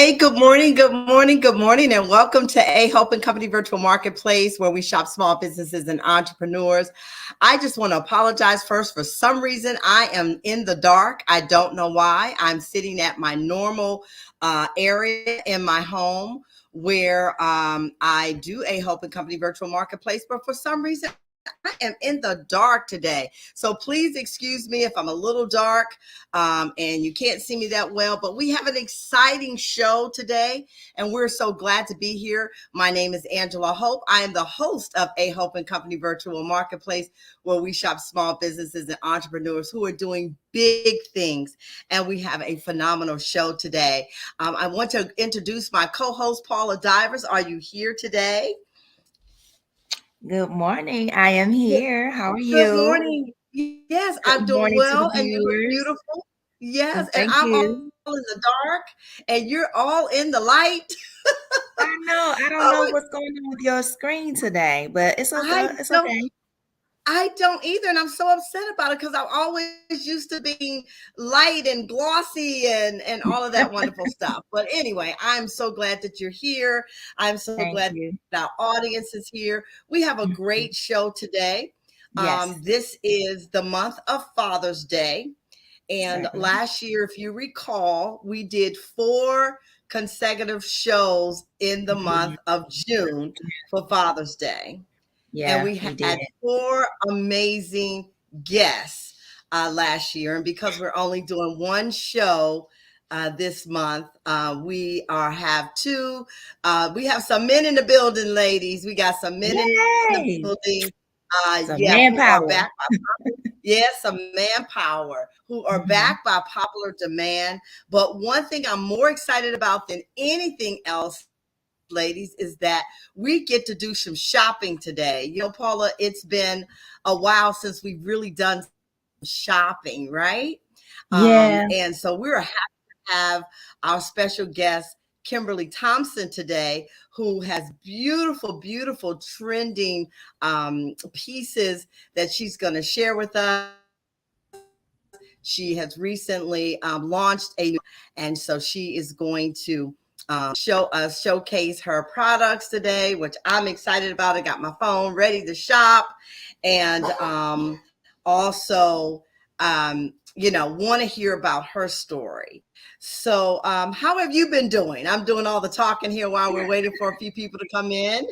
Hey, good morning, and welcome to A Hope and Company Virtual Marketplace, where we shop small businesses and entrepreneurs. I just want to apologize first. For some reason, I am in the dark. I don't know why. I'm sitting at my normal area in my home where I do A Hope and Company Virtual Marketplace, but for some reason, I am in the dark today. So please excuse me if I'm a little dark and you can't see me that well, but we have an exciting show today and we're so glad to be here. My name is Angela Hope. I am the host of A Hope and Company Virtual Marketplace, where we shop small businesses and entrepreneurs who are doing big things. And we have a phenomenal show today. I want to introduce my co-host, Paula Divers. Are you here today? Good morning. I am here. How are Good you? morning. Yes, I'm Good doing morning to well, the and you look viewers. beautiful. Yes, and Thank I'm all you. in the dark, and you're all in the light. I know. I don't know Oh, what's going on with your screen today, but it's I okay. It's don't, okay. I don't either, and I'm so upset about it because I'm always used to being light and glossy and all of that wonderful stuff. But anyway, I'm so glad that you're here. I'm so Thank glad that our you. audience is here. We have a great Mhm. show today. Yes, This is the month of Father's Day. And certainly. last year, if you recall, we did 4 consecutive shows in the month Mhm. of June for Father's Day. And Yeah, we we had did. 4 amazing guests last year. And because we're only doing one show this month, we are have two. We have some men in the building, ladies. We got some men in the building. Yay! Yeah, So who are back manpower. Yes, some manpower who are back Mhm. by popular demand. But one thing I'm more excited about than anything else, ladies, is that we get to do some shopping today. Paula, it's been a while since we've really done some shopping, right? And Yeah. so we're happy to have our special guest, Kimberly Thompson, today, who has beautiful, beautiful trending pieces that she's going to share with us. She has recently launched a and so she is going to showcase her products today, which I'm excited about. I got my phone ready to shop, and also, want to hear about her story. So, how have you been doing? I'm doing all the talking here while we're waiting for a few people to come in.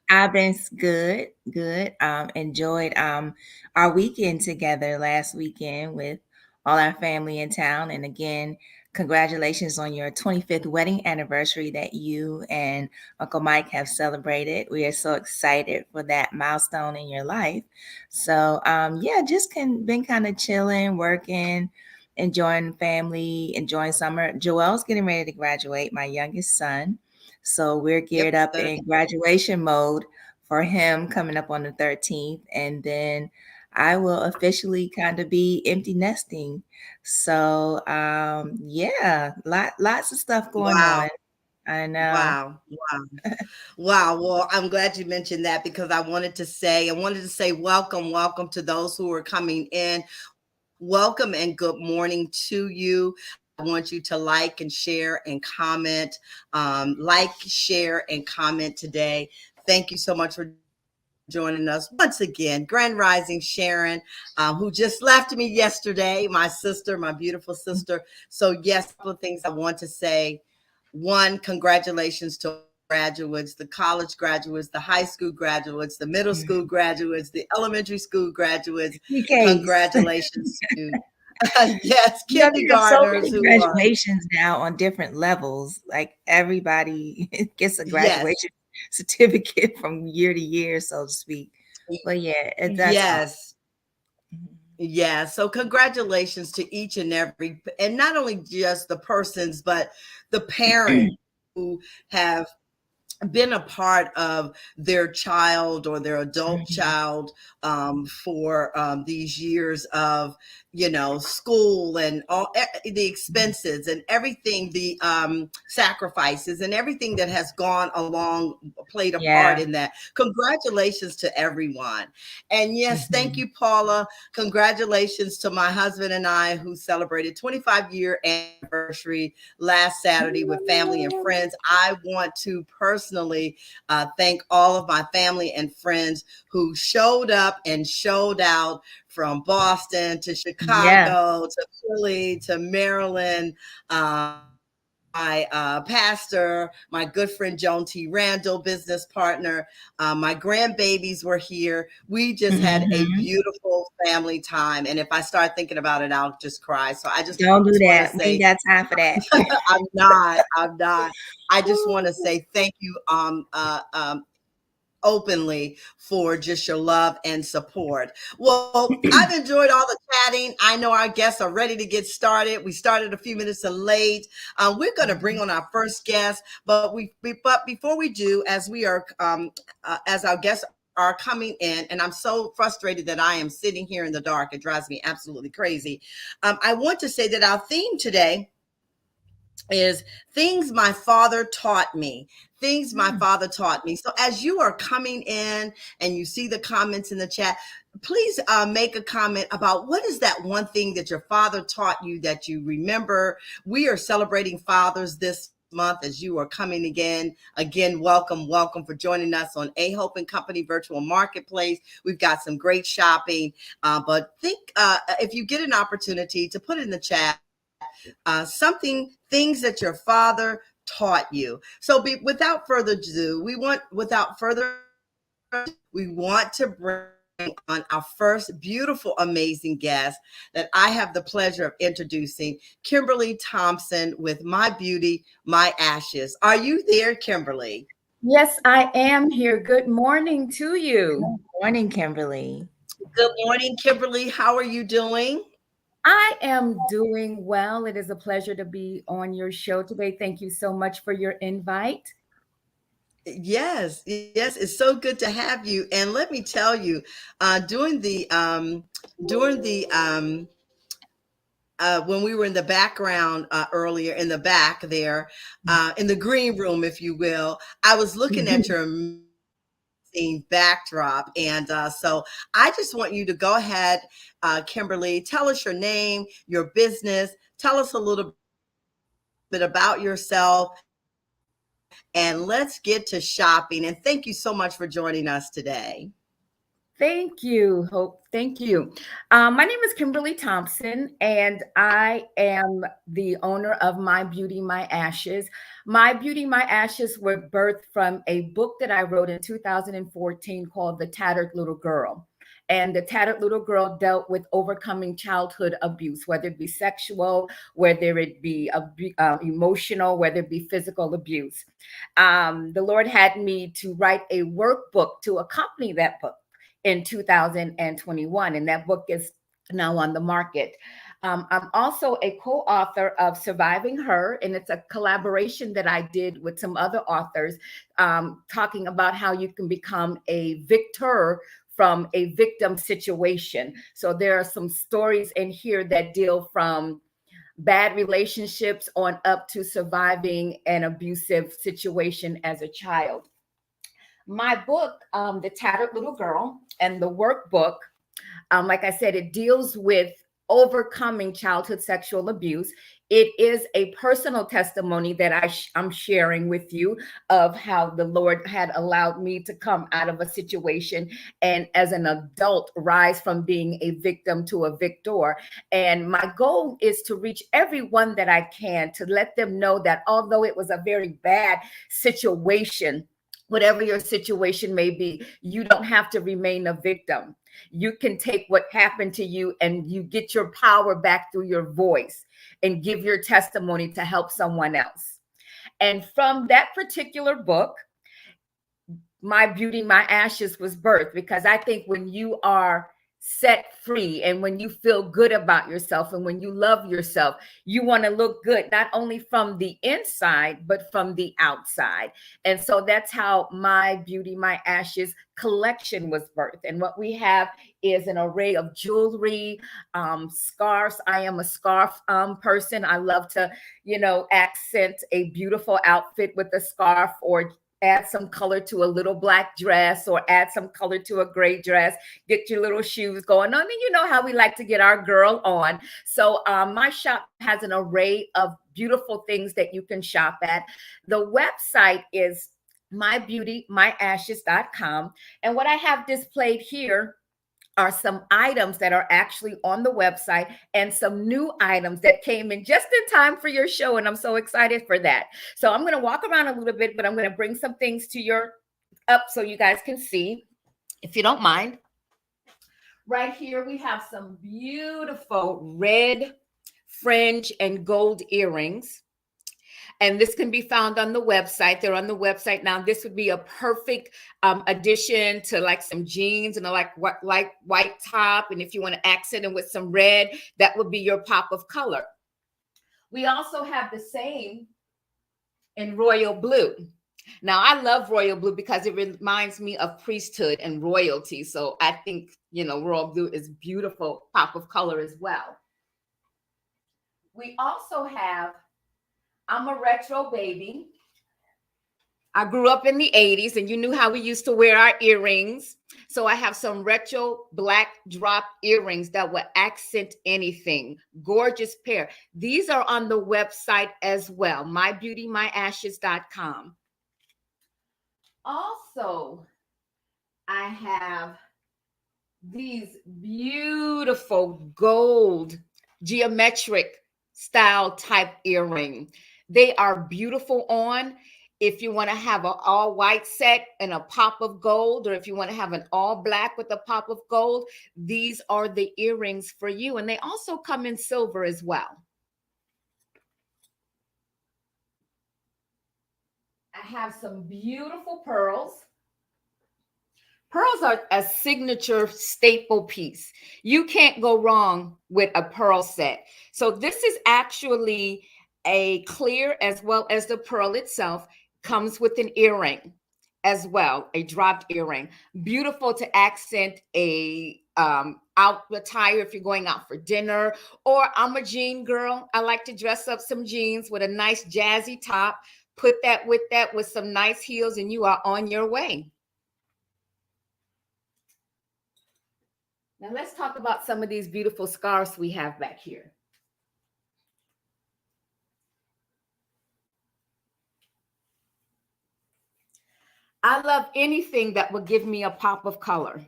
I've been good, good. Enjoyed our weekend together last weekend with all our family in town. And again, congratulations on your 25th wedding anniversary that you and Uncle Mike have celebrated. We are so excited for that milestone in your life. So yeah, just been kind of chilling, working, enjoying family, enjoying summer. Joel's getting ready to graduate, my youngest son. So we're geared Yep, up in graduation mode for him coming up on the 13th. And then I will officially kind of be empty nesting. So yeah, lots of stuff going on. wow. I know. Wow. Wow. Wow. Well, I'm glad you mentioned that because I wanted to say welcome, welcome to those who are coming in. Welcome and good morning to you. I want you to like and share and comment. Share, and comment today. Thank you so much for joining us once again. Grand Rising Sharon, who just left me yesterday, my sister, my beautiful sister. So, yes, a couple of things I want to say. One, congratulations to all the graduates, the college graduates, the high school graduates, the middle school Mhm. graduates, the elementary school graduates. PKs. Congratulations to, yes, You know, there are so kindergartners many who are, graduations now on different levels. Like everybody gets a yes, graduation certificate from year to year, so to speak. But yeah, that's awesome. yes. Yeah, so congratulations to each and every, and not only just the persons, but the parents who have been a part of their child or their adult Mhm. child for these years of, school and all the expenses and everything, the sacrifices and everything that has gone along, played a part Yeah. in that. Congratulations to everyone. And yes, thank Mhm. you, Paula. Congratulations to my husband and I, who celebrated 25-year anniversary last Saturday with family and friends. I want to personally thank all of my family and friends who showed up and showed out, from Boston to Yeah. Chicago to Philly to Maryland. My pastor, my good friend Joan T. Randall, business partner, my grandbabies were here. We just had a Mhm. beautiful family time. And if I start thinking about it, I'll just cry. So I just Don't do want to that. We ain't say, got time for that. I'm not. I just want to say thank you openly for just your love and support. Well, I've enjoyed all the chatting. I know our guests are ready to get started. We started a few minutes late. We're going to bring on our first guest, but before we do, as we are as our guests are coming in, and I'm so frustrated that I am sitting here in the dark. It drives me absolutely crazy. I want to say that our theme today is things my father taught me. Things my father taught me. So as you are coming in and you see the comments in the chat, please make a comment about what is that one thing that your father taught you that you remember. We are celebrating fathers this month. As you are coming again, welcome for joining us on A Hope and Company Virtual Marketplace. We've got some great shopping, but think if you get an opportunity to put it in the chat, things that your father taught you. So without further ado, we want to bring on our first beautiful, amazing guest that I have the pleasure of introducing, Kimberly Thompson with My Beauty, My Ashes. Are you there, Kimberly? Yes, I am here. Good morning to you. Good morning, Kimberly. Good morning, Kimberly. How are you doing? I am doing well. It is a pleasure to be on your show today. Thank you so much for your invite. Yes, it's so good to have you. And let me tell you, during the when we were in the background earlier, in the back there, in the green room, if you will, I was looking at your amazing backdrop, and so I just want you to go ahead, Kimberly, tell us your name, your business, tell us a little bit about yourself, and let's get to shopping. And thank you so much for joining us today. Thank you, Hope. Thank you. My name is Kimberly Thompson, and I am the owner of My Beauty, My Ashes. My Beauty, My Ashes were birthed from a book that I wrote in 2014 called The Tattered Little Girl. And The Tattered Little Girl dealt with overcoming childhood abuse, whether it be sexual, whether it be emotional, whether it be physical abuse. The Lord had me to write a workbook to accompany that book in 2021, and that book is now on the market. I'm also a co-author of Surviving Her, and it's a collaboration that I did with some other authors, talking about how you can become a victor from a victim situation. So there are some stories in here that deal from bad relationships on up to surviving an abusive situation as a child. My book, The Tattered Little Girl, and the workbook, like I said, it deals with overcoming childhood sexual abuse. It is a personal testimony that I'm sharing with you of how the Lord had allowed me to come out of a situation and as an adult rise from being a victim to a victor. And my goal is to reach everyone that I can, to let them know that although it was a very bad situation, whatever your situation may be, you don't have to remain a victim. You can take what happened to you and you get your power back through your voice and give your testimony to help someone else. And from that particular book, My Beauty, My Ashes was birthed, because I think when you are set free, and when you feel good about yourself, and when you love yourself, you want to look good, not only from the inside, but from the outside. And so that's how My Beauty, My Ashes collection was birthed. And what we have is an array of jewelry, scarves. I am a scarf person. I love to, accent a beautiful outfit with a scarf, or add some color to a little black dress, or add some color to a gray dress, get your little shoes going on. And you know how we like to get our girl on. So my shop has an array of beautiful things that you can shop at. The website is mybeautymyashes.com. And what I have displayed here are some items that are actually on the website, and some new items that came in just in time for your show. And I'm so excited for that. So I'm going to walk around a little bit, but I'm going to bring some things to up so you guys can see, if you don't mind. Right here, we have some beautiful red fringe and gold earrings. And this can be found on the website. They're on the website now. This would be a perfect addition to like some jeans and a like white top. And if you want to accent it with some red, that would be your pop of color. We also have the same in royal blue. Now, I love royal blue because it reminds me of priesthood and royalty. So I think, royal blue is beautiful pop of color as well. We also have I'm a retro baby. I grew up in the 80s, and you knew how we used to wear our earrings. So I have some retro black drop earrings that will accent anything. Gorgeous pair. These are on the website as well, mybeautymyashes.com. Also, I have these beautiful gold geometric style type earring. They are beautiful on if you want to have an all white set and a pop of gold, or if you want to have an all black with a pop of gold. These are the earrings for you. And they also come in silver as well. I have some beautiful pearls. Pearls are a signature staple piece. You can't go wrong with a pearl set. So this is actually a clear as well as the pearl itself. Comes with an earring as well, a dropped earring. Beautiful to accent a out attire if you're going out for dinner. Or I'm a jean girl. I like to dress up some jeans with a nice jazzy top. Put that with some nice heels, and you are on your way. Now let's talk about some of these beautiful scarves we have back here. I love anything that will give me a pop of color.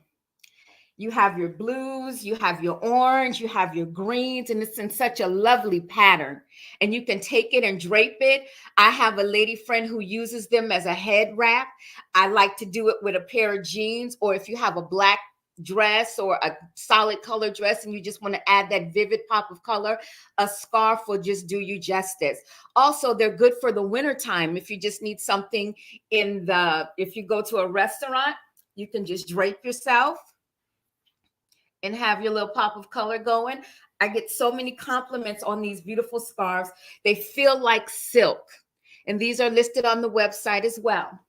You have your blues, you have your orange, you have your greens, and it's in such a lovely pattern. And you can take it and drape it. I have a lady friend who uses them as a head wrap. I like to do it with a pair of jeans, or if you have a black dress or a solid color dress and you just want to add that vivid pop of color, a scarf will just do you justice. Also, they're good for the winter time. If you just need something if you go to a restaurant, you can just drape yourself and have your little pop of color going. I get so many compliments on these beautiful scarves. They feel like silk, and these are listed on the website as well.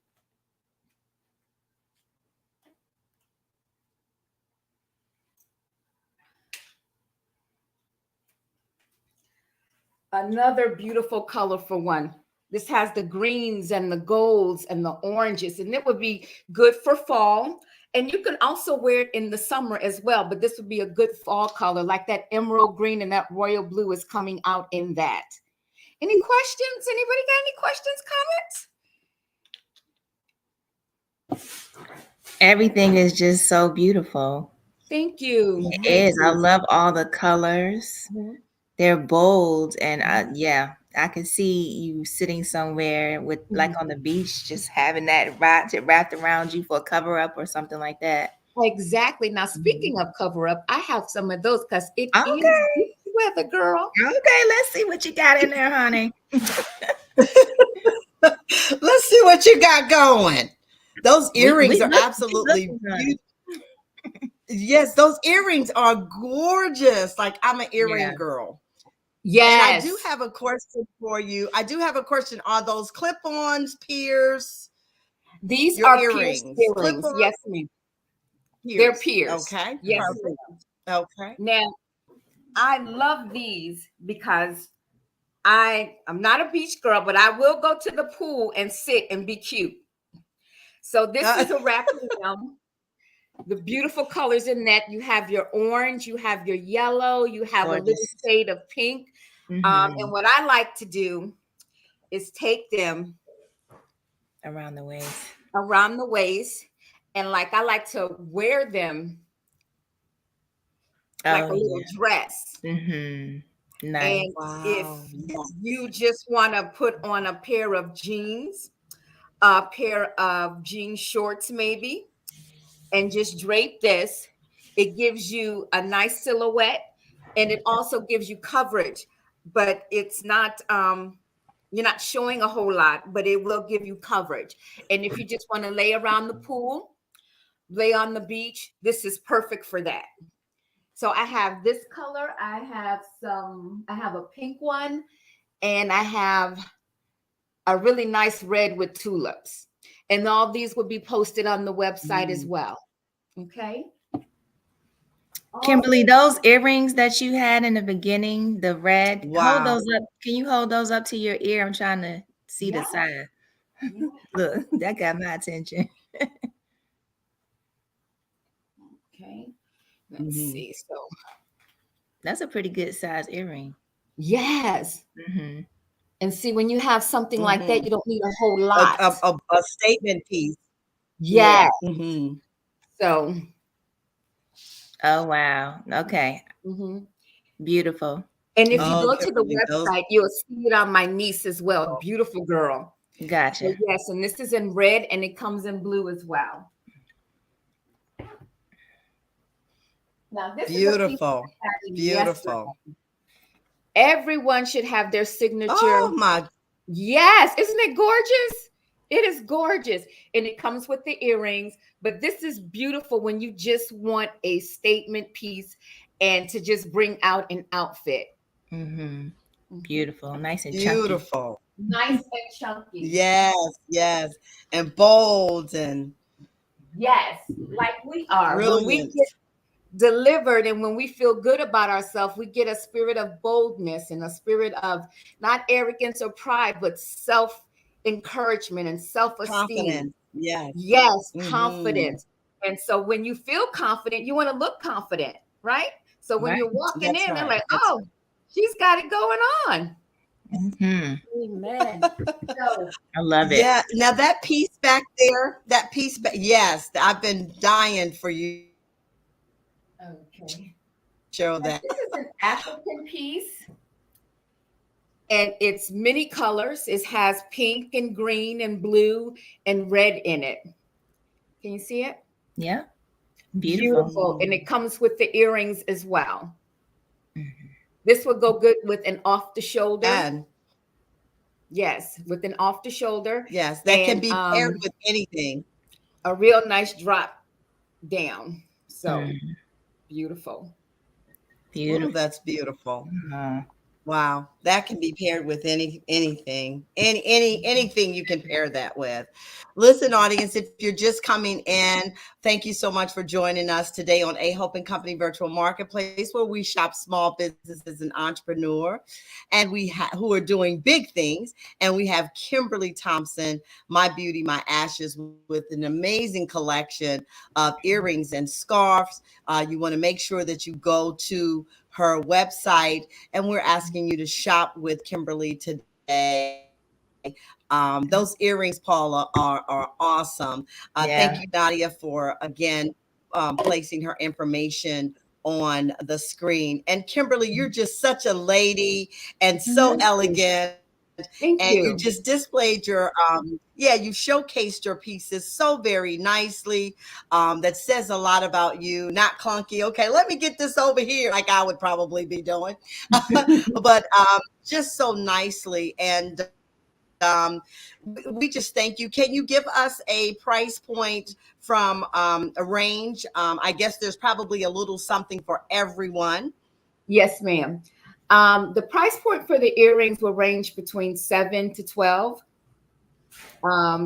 Another beautiful colorful one. This has the greens and the golds and the oranges, and it would be good for fall. And you can also wear it in the summer as well, but this would be a good fall color, like that emerald green and that royal blue is coming out in that. Any questions? Anybody got any questions, comments? Everything is just so beautiful. Thank you. It is. I love all the colors. Mm-hmm. They're bold, and I can see you sitting somewhere with like on the beach, just having that wrapped around you for a cover up or something like that. Exactly. Now, speaking of cover up, I have some of those because it is weather, girl. Okay, let's see what you got in there, honey. Let's see what you got going. Those earrings are absolutely beautiful. Yes, those earrings are gorgeous. Like I'm an earring Yeah. girl. And I Yes. do have a question for you. I do have a question. Are those clip-ons, pierce, These your are pierced earrings? earrings. Clip-on, Yes, ma'am. They're pierced. pierced. Okay, Yes, perfect. ma'am. Okay. Now, I love these because I'm not a beach girl, but I will go to the pool and sit and be cute. So this is a wraparound. The beautiful colors in that you have your orange, you have your yellow, you have a little Gorgeous. shade of pink. Mhm. And what I like to do is take them Around the waist. around the waist, and like I like to wear them like Oh a little yeah. dress. Nice. And if Wow. Yeah. you just want to put on a pair of jeans, a pair of jean shorts, maybe, and just drape this, it gives you a nice silhouette, and it also gives you coverage, but it's not, you're not showing a whole lot, but it will give you coverage. And if you just want to lay around the pool, lay on the beach, this is perfect for that. So I have this color, I have a pink one, and I have a really nice red with tulips. And all these will be posted on the website as well. Okay. Kimberly, those earrings that you had in the beginning, the red, hold Wow. those up. Can you hold those up to your ear? I'm trying to see the Yeah. side. Yeah. Look, that got my attention. Okay. Let's Mhm. see. So That's a pretty good size earring. yes. Hmm. And see, when you have something like that, Mhm. you don't need a whole A, lot. a statement piece. Yeah. Mhm. So Oh wow. Okay. mhm. Beautiful. And if you Oh, go to the Kimberly, those. website, you'll see it on my niece as well. Beautiful girl. So Gotcha. yes, and this is in red and it comes in blue as well. Now this is a piece Beautiful. I had yesterday. Beautiful. Everyone should have their signature. Oh my. Yes, isn't it gorgeous? It is gorgeous. And it comes with the earrings, but this is beautiful when you just want a statement piece and to just bring out an outfit. Hmm. Mhm. Beautiful. Nice and chunky. Beautiful. Nice and chunky. Yes, yes. And bold and Yes, like we are. When we brilliant. get delivered and when we feel good about ourselves, we get a spirit of boldness and a spirit of not arrogance or pride, but self encouragement and self esteem. Confidence. Yes. Yes, Hmm. confidence. And so when you feel confident, you want to look confident, right? So when Right. you're walking That's in, they're right. like, That's oh, she's got it going on. Hmm. Amen. So, I love it. yeah. Now that piece back there, that piece back, yes, I've been dying for you okay. to show Now, that. this is an African piece. And it's many colors. It has pink and green and blue and red in it. Can you see it? Yeah. Beautiful. Beautiful. And it comes with the earrings as well. Mhm. This would go good with an off the shoulder. And Yes, with an off the shoulder yes, that can and be paired with anything. a real nice drop down. So Mhm. beautiful. Oh, Beautiful. that's beautiful. Uh, Wow, that can be paired with anything, anything you can pair that with. Listen, audience, if you're just coming in, thank you so much for joining us today on A Hope and Company Virtual Marketplace, where we shop small businesses and entrepreneurs, and who are doing big things. And we have Kimberly Thompson, My Beauty, My Ashes, with an amazing collection of earrings and scarves. You want to make sure that you go to her website, and we're asking you to shop with Kimberly today. Those earrings, Paula, are awesome. yeah. Thank you, Nadia, for again placing her information on the screen. And Kimberly, you're just such a lady and so elegant. Thank And you you. just displayed your yeah, you showcased your pieces so very nicely. That says a lot about you. Not clunky. Okay, let me get this over here, like I would probably be doing. But just so nicely. And we just thank you. Can you give us a price point from a range? I guess there's probably a little something for everyone. Yes, ma'am. The price point for the earrings will range between 7 to 12,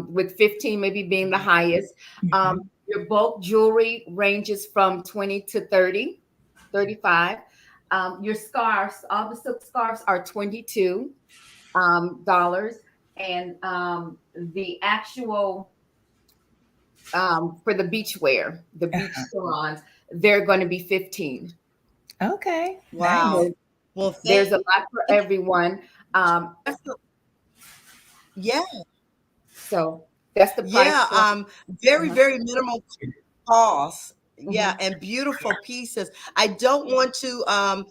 with 15 maybe being the highest. Your bulk jewelry ranges from 20 to 30, 35. Your scarves, all the silk scarves are $22. And the actual for the beach wear, the beach salons, they're going to be 15. Okay. Wow. Nice. Well, There's a lot for everyone. Yeah. So that's the price. Yeah. Very, very minimal cost. Yeah, and beautiful pieces. I don't want to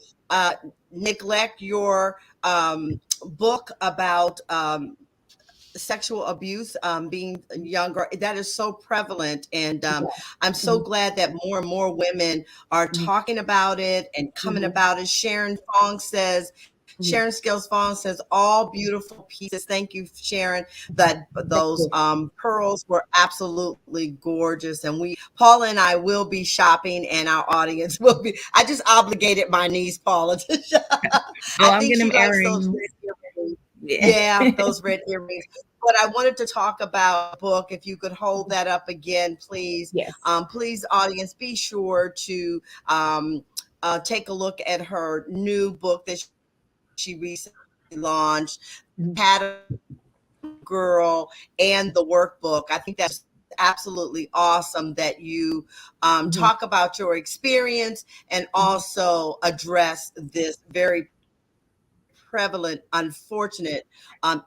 neglect your book about sexual abuse, being younger. That is so prevalent, and I'm so glad that more and more women are talking about it and coming about it. Sharon Scales Fong says, all beautiful pieces. Thank you, Sharon. That those pearls were absolutely gorgeous. And Paula and I will be shopping, and our audience will be. I just obligated my niece, Paula, to shop. I think she likes those red earrings. Yeah, those red earrings. But I wanted to talk about a book. If you could hold that up again, please. Yes. Please, audience, be sure to take a look at her new book that she recently launched, Pattern Girl, and the workbook. I think that's absolutely awesome that you talk about your experience and also address this very prevalent, unfortunate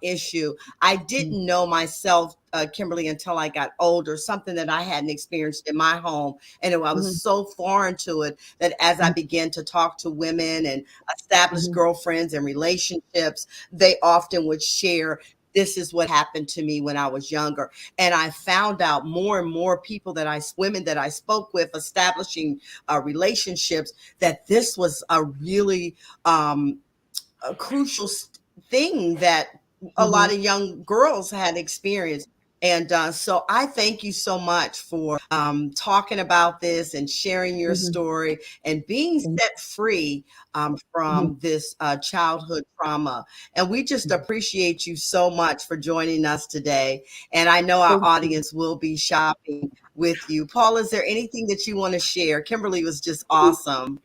issue. I didn't know myself, Kimberly, until I got older, something that I hadn't experienced in my home. And I was so foreign to it that as I began to talk to women and establish girlfriends and relationships, they often would share, this is what happened to me when I was younger. And I found out more and more women that I spoke with, establishing relationships, that this was a really a crucial thing that a lot of young girls had experienced. And so I thank you so much for talking about this and sharing your story and being set free from this childhood trauma. And we just appreciate you so much for joining us today. And I know our audience will be shopping with you. Paul, is there anything that you want to share? Kimberly was just awesome.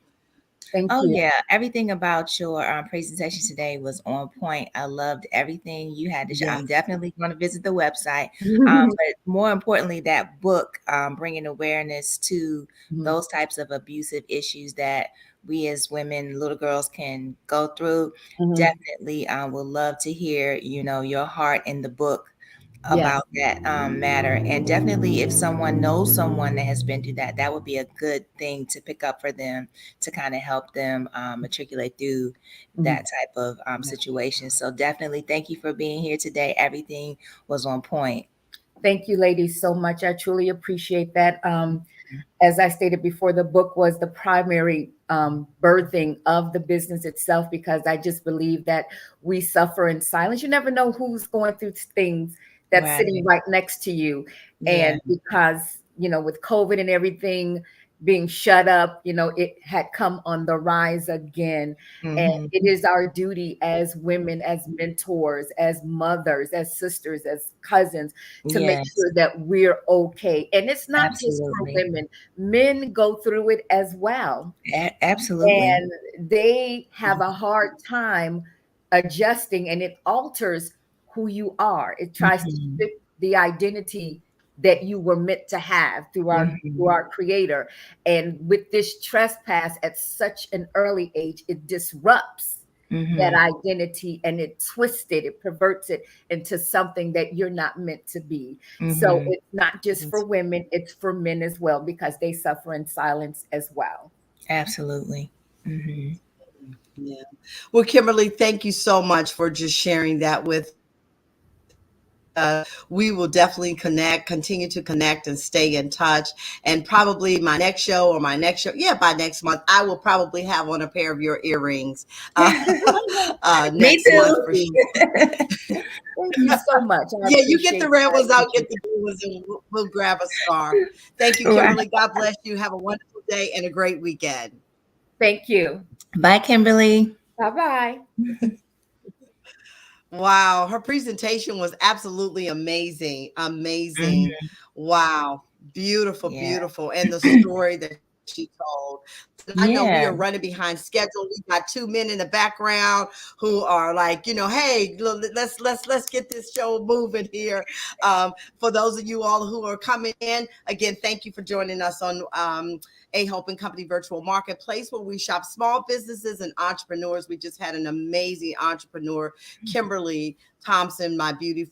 Thank Oh you. yeah, everything about your presentation today was on point. I loved everything you had to share. I'm definitely going to visit the website, but more importantly, that book, bringing awareness to those types of abusive issues that we as women, little girls, can go through. Definitely, would love to hear, your heart in the book about that matter. And definitely, if someone knows someone that has been through that, that would be a good thing to pick up for them to kind of help them matriculate through that type of situation. So definitely, thank you for being here today. Everything was on point. Thank you, ladies, so much. I truly appreciate that. As I stated before, the book was the primary birthing of the business itself, because I just believe that we suffer in silence. You never know who's going through things that's sitting right next to you. And because, with COVID and everything being shut up, it had come on the rise again. And it is our duty as women, as mentors, as mothers, as sisters, as cousins, to make sure that we're okay. And it's not just for women. Men go through it as well. Absolutely. And they have a hard time adjusting, and it alters who you are. It tries to fit the identity that you were meant to have through our creator. And with this trespass at such an early age, it disrupts that identity, and it twists it, it perverts it into something that you're not meant to be. So it's not just for women, it's for men as well, because they suffer in silence as well. Absolutely. Yeah. Well, Kimberly, thank you so much for just sharing that with we will definitely continue to connect and stay in touch. And probably my next show or my next show, yeah, by next month, I will probably have on a pair of your earrings Me next month for too. sure. Thank you so much. I Yeah, you get the appreciate red that. ones, I'll get the blue ones, and we'll grab a scarf. Thank you, Wow. Kimberly. God bless you. Have a wonderful day and a great weekend. Thank you. Bye, Kimberly. Bye-bye. Wow, her presentation was absolutely amazing. Amazing. Mhm. Wow. Beautiful, Yeah. beautiful. And the story that she told. I know we Yeah. are running behind schedule. We got two men in the background who are like, hey, let's get this show moving here. For those of you all who are coming in, again, thank you for joining us on A Hope and Company Virtual Marketplace, where we shop small businesses and entrepreneurs. We just had an amazing entrepreneur, Kimberly Thompson, my beauty,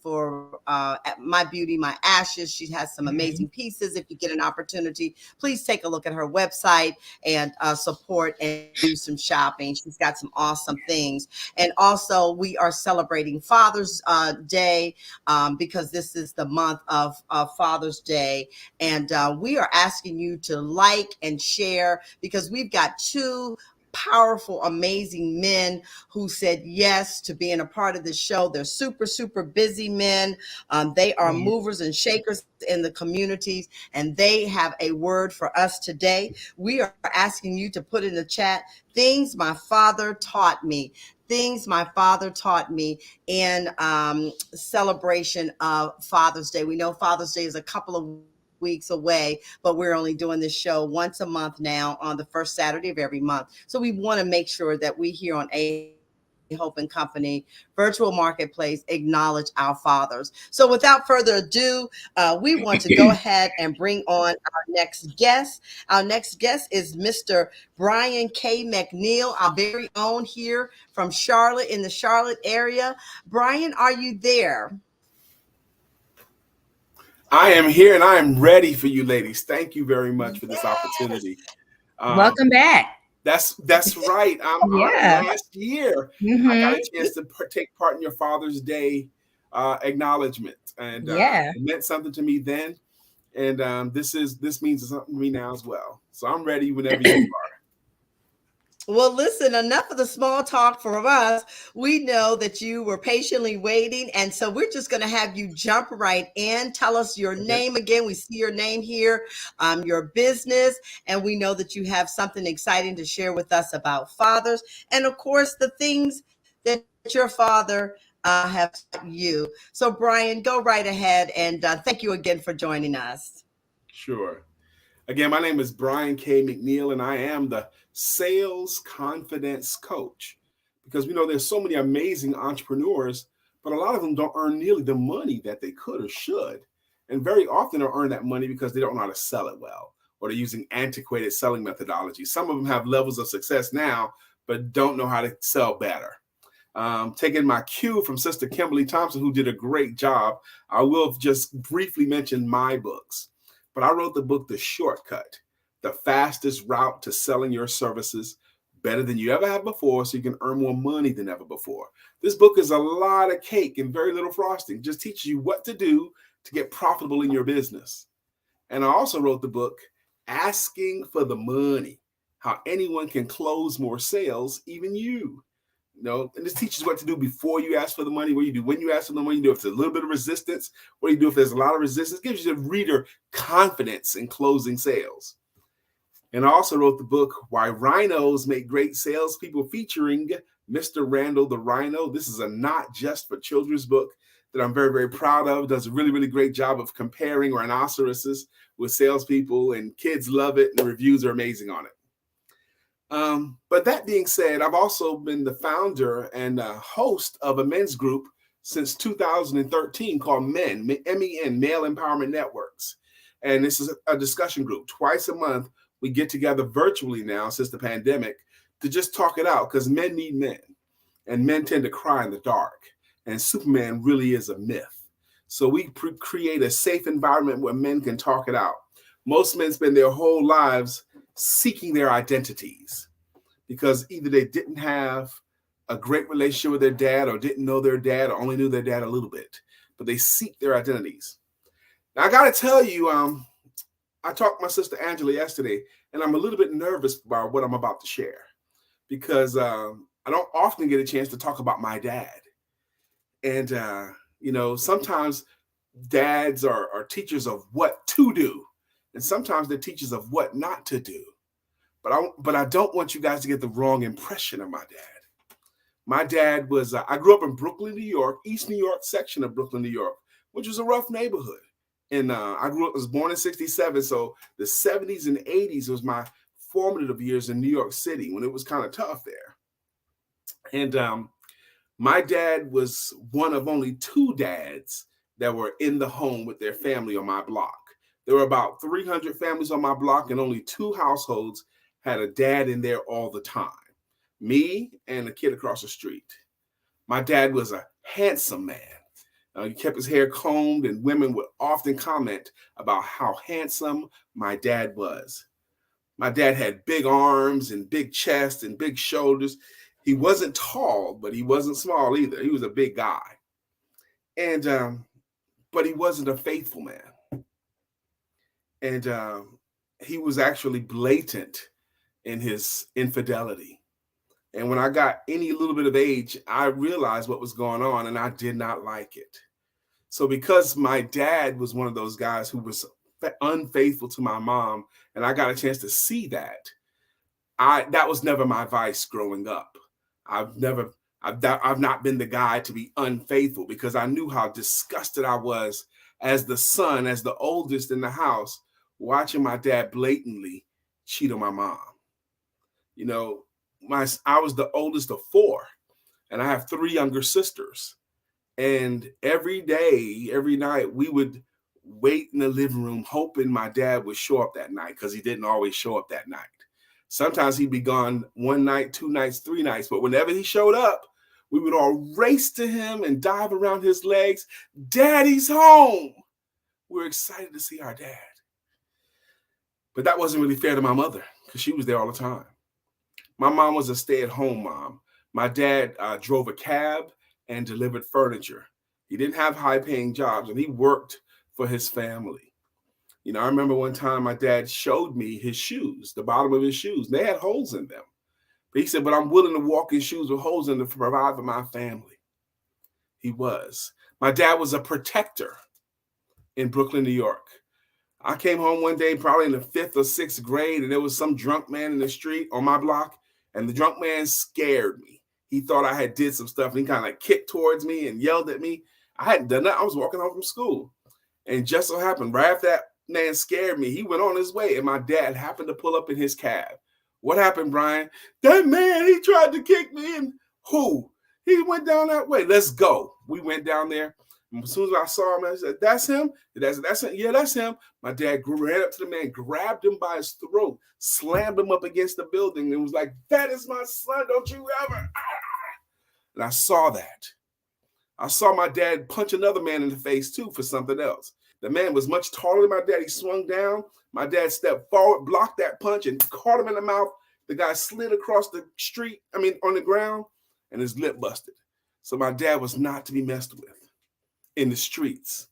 my ashes. She has some amazing pieces. If you get an opportunity, please take a look at her website and support and do some shopping. She's got some awesome things. And also, we are celebrating Father's Day because this is the month of Father's Day. And we are asking you to like and share, because we've got two powerful, amazing men who said yes to being a part of the show. They're super, super busy men. They are movers and shakers in the communities, and they have a word for us today. We are asking you to put in the chat things my father taught me. Things my father taught me in celebration of Father's Day. We know Father's Day is a couple of weeks away, but we're only doing this show once a month now on the first Saturday of every month. So we want to make sure that we here on A Hope and Company Virtual Marketplace acknowledge our fathers. So without further ado, we want to go ahead and bring on our next guest. Our next guest is Mr. Brian K. McNeil, our very own here from Charlotte, in the Charlotte area. Brian, are you there? I am here and I am ready for you, ladies. Thank you very much for this opportunity. Welcome back. That's right. I'm honored. Last year, I got a chance to take part in your Father's Day acknowledgement, and it meant something to me then. And this means something to me now as well. So I'm ready whenever you are. Well, listen, enough of the small talk from us. We know that you were patiently waiting. And so we're just going to have you jump right in. Tell us your name again. We see your name here, your business. And we know that you have something exciting to share with us about fathers. And of course, the things that your father have taught you. So Brian, go right ahead. And thank you again for joining us. Sure. Again, my name is Brian K. McNeil, and I am the Sales Confidence Coach, because we know there's so many amazing entrepreneurs, but a lot of them don't earn nearly the money that they could or should. And very often they'll earn that money because they don't know how to sell it well, or they're using antiquated selling methodologies. Some of them have levels of success now, but don't know how to sell better. Taking my cue from Sister Kimberly Thompson, who did a great job, I will just briefly mention my books. But I wrote the book, The Shortcut, the fastest route to selling your services better than you ever have before, so you can earn more money than ever before. This book is a lot of cake and very little frosting. Just teaches you what to do to get profitable in your business. And I also wrote the book, Asking for the Money, how anyone can close more sales, even you. And this teaches what to do before you ask for the money, what you do when you ask for the money, you do if there's a little bit of resistance, what do you do if there's a lot of resistance. It gives you the reader confidence in closing sales. And I also wrote the book, Why Rhinos Make Great Salespeople, featuring Mr. Randall the Rhino. This is a not just for children's book that I'm very, very proud of. It does a really, really great job of comparing rhinoceroses with salespeople, and kids love it, and the reviews are amazing on it. But that being said, I've also been the founder and host of a men's group since 2013 called MEN, M-E-N, Male Empowerment Networks. And this is a discussion group. Twice a month, we get together virtually now since the pandemic to just talk it out, because men need men, and men tend to cry in the dark. And Superman really is a myth. So we create a safe environment where men can talk it out. Most men spend their whole lives seeking their identities because either they didn't have a great relationship with their dad, or didn't know their dad, or only knew their dad a little bit. but they seek their identities. Now, I got to tell you, I talked to my sister Angela yesterday, and I'm a little bit nervous about what I'm about to share because I don't often get a chance to talk about my dad. And, sometimes dads are teachers of what to do, and sometimes they're teachers of what not to do. But I don't want you guys to get the wrong impression of my dad. My dad was, I grew up in Brooklyn, New York, East New York section of Brooklyn, New York, which was a rough neighborhood. And I was born in 67. So the 70s and 80s was my formative years in New York City when it was kind of tough there. And my dad was one of only two dads that were in the home with their family on my block. There were about 300 families on my block, and only two households had a dad in there all the time, me and a kid across the street. My dad was a handsome man. He kept his hair combed, and women would often comment about how handsome my dad was. My dad had big arms and big chest and big shoulders. He wasn't tall, but he wasn't small either. He was a big guy. And but he wasn't a faithful man. And he was actually blatant in his infidelity. And when I got any little bit of age, I realized what was going on, and I did not like it. So because my dad was one of those guys who was unfaithful to my mom, and I got a chance to see that, that was never my vice growing up. I've not been the guy to be unfaithful because I knew how disgusted I was as the son, as the oldest in the house, watching my dad blatantly cheat on my mom. I was the oldest of four, and I have three younger sisters. And every day, every night, we would wait in the living room hoping my dad would show up that night because he didn't always show up that night. Sometimes he'd be gone one night, 2 nights, 3 nights. But whenever he showed up, we would all race to him and dive around his legs. Daddy's home. We were excited to see our dad. But that wasn't really fair to my mother because she was there all the time. My mom was a stay-at-home mom. My dad drove a cab and delivered furniture. He didn't have high-paying jobs, and he worked for his family. I remember one time my dad showed me his shoes, the bottom of his shoes. They had holes in them. But he said, but I'm willing to walk in shoes with holes in them to provide for my family. He was. My dad was a protector in Brooklyn, New York. I came home one day, probably in the 5th or 6th grade, and there was some drunk man in the street on my block, and the drunk man scared me. He thought I had did some stuff, and he kind of kicked towards me and yelled at me. I hadn't done that. I was walking home from school. And just so happened, right after that man scared me, he went on his way, and my dad happened to pull up in his cab. What happened, Brian? That man, he tried to kick me, and who? He went down that way. Let's go. We went down there. And as soon as I saw him, I said, that's him? That's him? Yeah, that's him. My dad ran up to the man, grabbed him by his throat, slammed him up against the building, and was like, that is my son. Don't you ever. And I saw that. I saw my dad punch another man in the face, too, for something else. The man was much taller than my dad. He swung down. My dad stepped forward, blocked that punch, and caught him in the mouth. The guy slid across the street, on the ground, and his lip busted. So my dad was not to be messed with in the streets.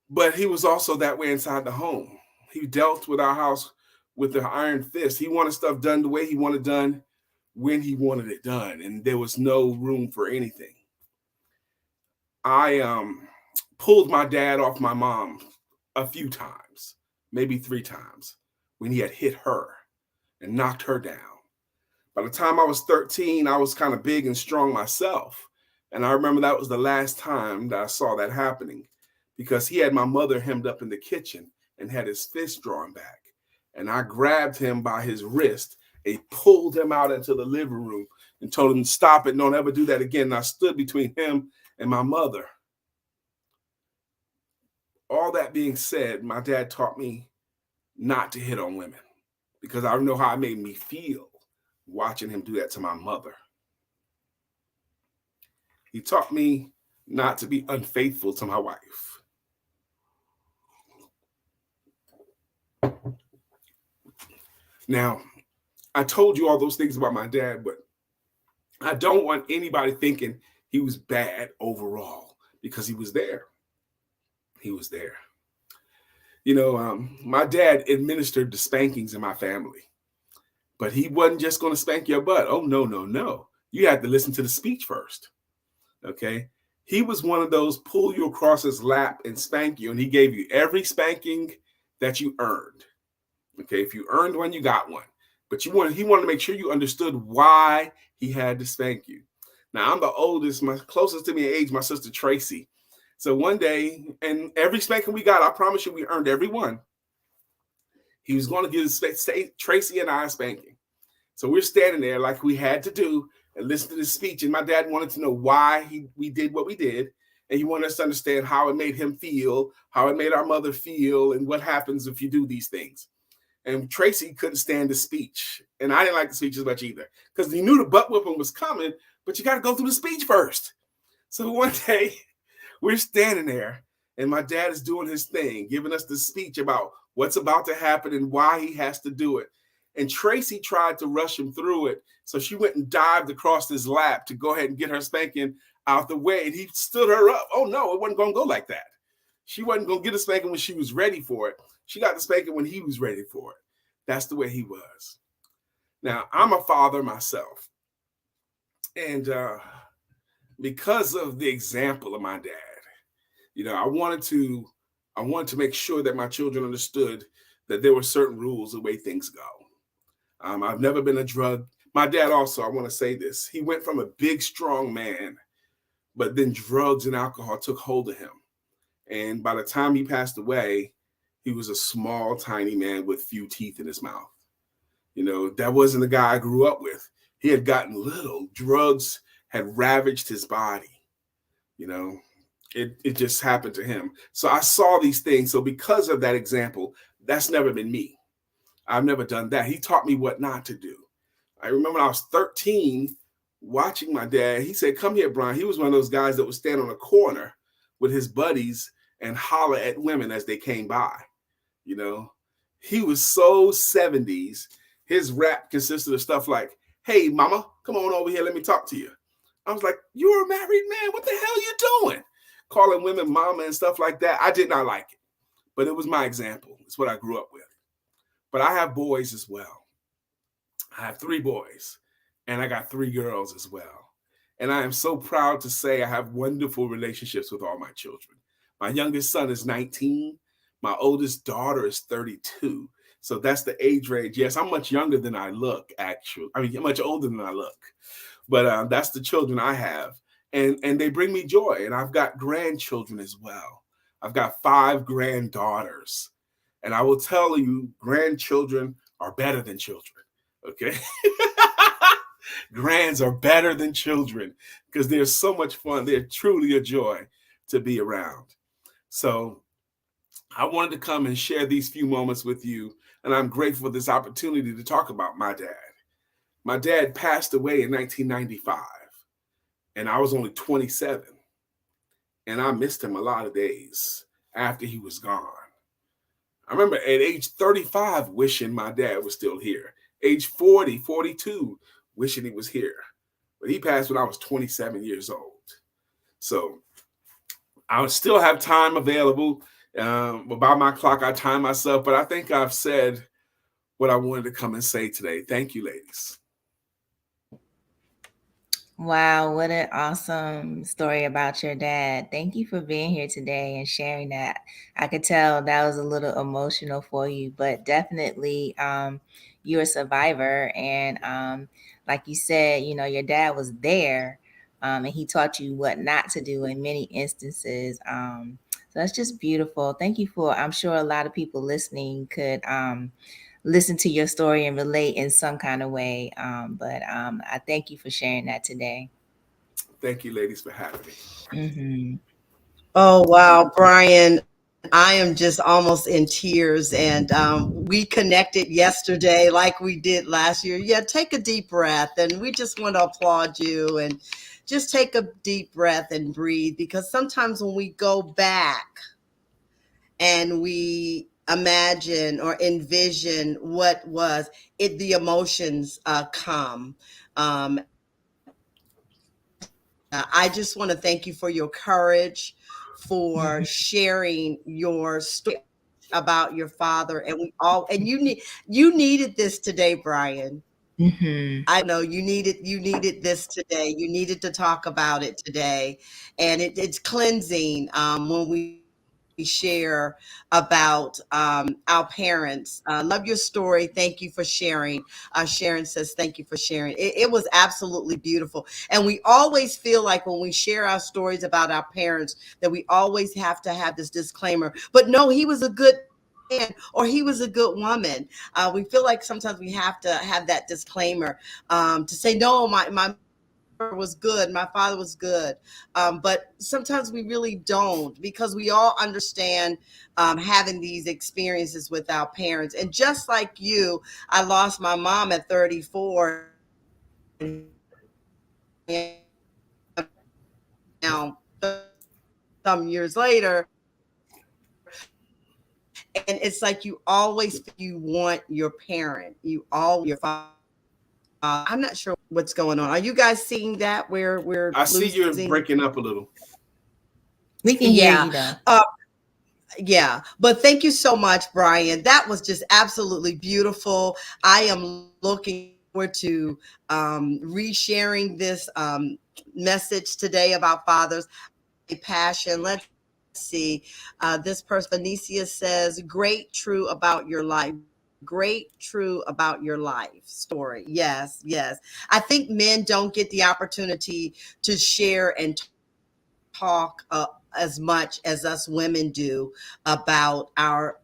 But he was also that way inside the home. He dealt with our house with an iron fist. He wanted stuff done the way he wanted done, when he wanted it done, and there was no room for anything. I pulled my dad off my mom a few times, maybe 3 times, when he had hit her and knocked her down. By the time I was 13, I was kind of big and strong myself. And I remember that was the last time that I saw that happening because he had my mother hemmed up in the kitchen and had his fist drawn back. And I grabbed him by his wrist and pulled him out into the living room and told him, stop it, don't ever do that again. And I stood between him and my mother. All that being said, my dad taught me not to hit on women because I know how it made me feel watching him do that to my mother. He taught me not to be unfaithful to my wife. Now, I told you all those things about my dad, but I don't want anybody thinking he was bad overall because he was there. He was there. My dad administered the spankings in my family, but he wasn't just going to spank your butt. Oh, no, no, no. You had to listen to the speech first. Okay. He was one of those pull you across his lap and spank you. And he gave you every spanking that you earned. Okay. If you earned one, you got one. But he wanted to make sure you understood why he had to spank you. Now, I'm the oldest, my closest to me in age, my sister Tracy. So one day, and every spanking we got, I promise you, we earned every one. He was going to give Tracy and I a spanking. So we're standing there like we had to do and listen to the speech. And my dad wanted to know why we did what we did. And he wanted us to understand how it made him feel, how it made our mother feel, and what happens if you do these things. And Tracy couldn't stand the speech. And I didn't like the speech as much either, because he knew the butt whipping was coming, but you got to go through the speech first. So one day we're standing there and my dad is doing his thing, giving us the speech about what's about to happen and why he has to do it. And Tracy tried to rush him through it. So she went and dived across his lap to go ahead and get her spanking out the way. And he stood her up. Oh, no, it wasn't going to go like that. She wasn't going to get a spanking when she was ready for it. She got the spanking when he was ready for it. That's the way he was. Now, I'm a father myself. And because of the example of my dad, I wanted to make sure that my children understood that there were certain rules the way things go. I've never been a drug. My dad also, I want to say this, he went from a big, strong man, but then drugs and alcohol took hold of him. And by the time he passed away, he was a small, tiny man with few teeth in his mouth. That wasn't the guy I grew up with. He had gotten little. Drugs had ravaged his body. It just happened to him. So I saw these things. So because of that example, that's never been me. I've never done that. He taught me what not to do. I remember when I was 13 watching my dad. He said, "Come here, Brian." He was one of those guys that would stand on a corner with his buddies and holler at women as they came by. He was so 70s. His rap consisted of stuff like, "Hey, mama, come on over here. Let me talk to you." I was like, "You're a married man. What the hell are you doing?" Calling women mama and stuff like that. I did not like it, but it was my example. It's what I grew up with. But I have boys as well. I have 3 boys, and I got 3 girls as well. And I am so proud to say I have wonderful relationships with all my children. My youngest son is 19. My oldest daughter is 32. So that's the age range. Yes, I'm much younger than I look, actually. I mean, much older than I look. But that's the children I have. And they bring me joy. And I've got grandchildren as well. I've got 5 granddaughters. And I will tell you, grandchildren are better than children. Okay? Grands are better than children because they're so much fun. They're truly a joy to be around. So I wanted to come and share these few moments with you. And I'm grateful for this opportunity to talk about my dad. My dad passed away in 1995, and I was only 27. And I missed him a lot of days after he was gone. I remember at age 35, wishing my dad was still here. Age 40, 42, wishing he was here. But he passed when I was 27 years old. So I would still have time available. By my clock, I time myself. But I think I've said what I wanted to come and say today. Thank you, ladies. Wow, what an awesome story about your dad. Thank you for being here today and sharing that. I could tell that was a little emotional for you, but definitely you're a survivor. And like you said, your dad was there and he taught you what not to do in many instances. So that's just beautiful. Thank you I'm sure a lot of people listening could listen to your story and relate in some kind of way. But I thank you for sharing that today. Thank you, ladies, for having me. Mm-hmm. Oh, wow, Brian. I am just almost in tears. And we connected yesterday like we did last year. Yeah, take a deep breath. And we just want to applaud you and just take a deep breath and breathe, because sometimes when we go back and we imagine or envision what was the emotions come. I just want to thank you for your courage, for Mhm. sharing your story about your father. And and you needed this today, Brian. Mhm. I know you needed this today. You needed to talk about it today. And it's cleansing when we share about our parents. Love your story. Thank you for sharing. Sharon says, thank you for sharing. It was absolutely beautiful. And we always feel like when we share our stories about our parents, that we always have to have this disclaimer. But no, he was a good man or he was a good woman. We feel like sometimes we have to have that disclaimer to say, no, my was good, my father was good, but sometimes we really don't, because we all understand having these experiences with our parents. And just like you, I lost my mom at 34, and now some years later, and it's like you want your parent, you all your father. I'm not sure what's going on. Are you guys seeing that where we're I see you're losing? breaking up a little. We can hear Yeah. you though. Yeah, but thank you so much, Brian. That was just absolutely beautiful. I am looking forward to resharing this message today about fathers, a passion. Let's see. This person, Venetia, says, great, true about your life. Great, true about your life story. Yes, yes. I think men don't get the opportunity to share and talk as much as us women do about our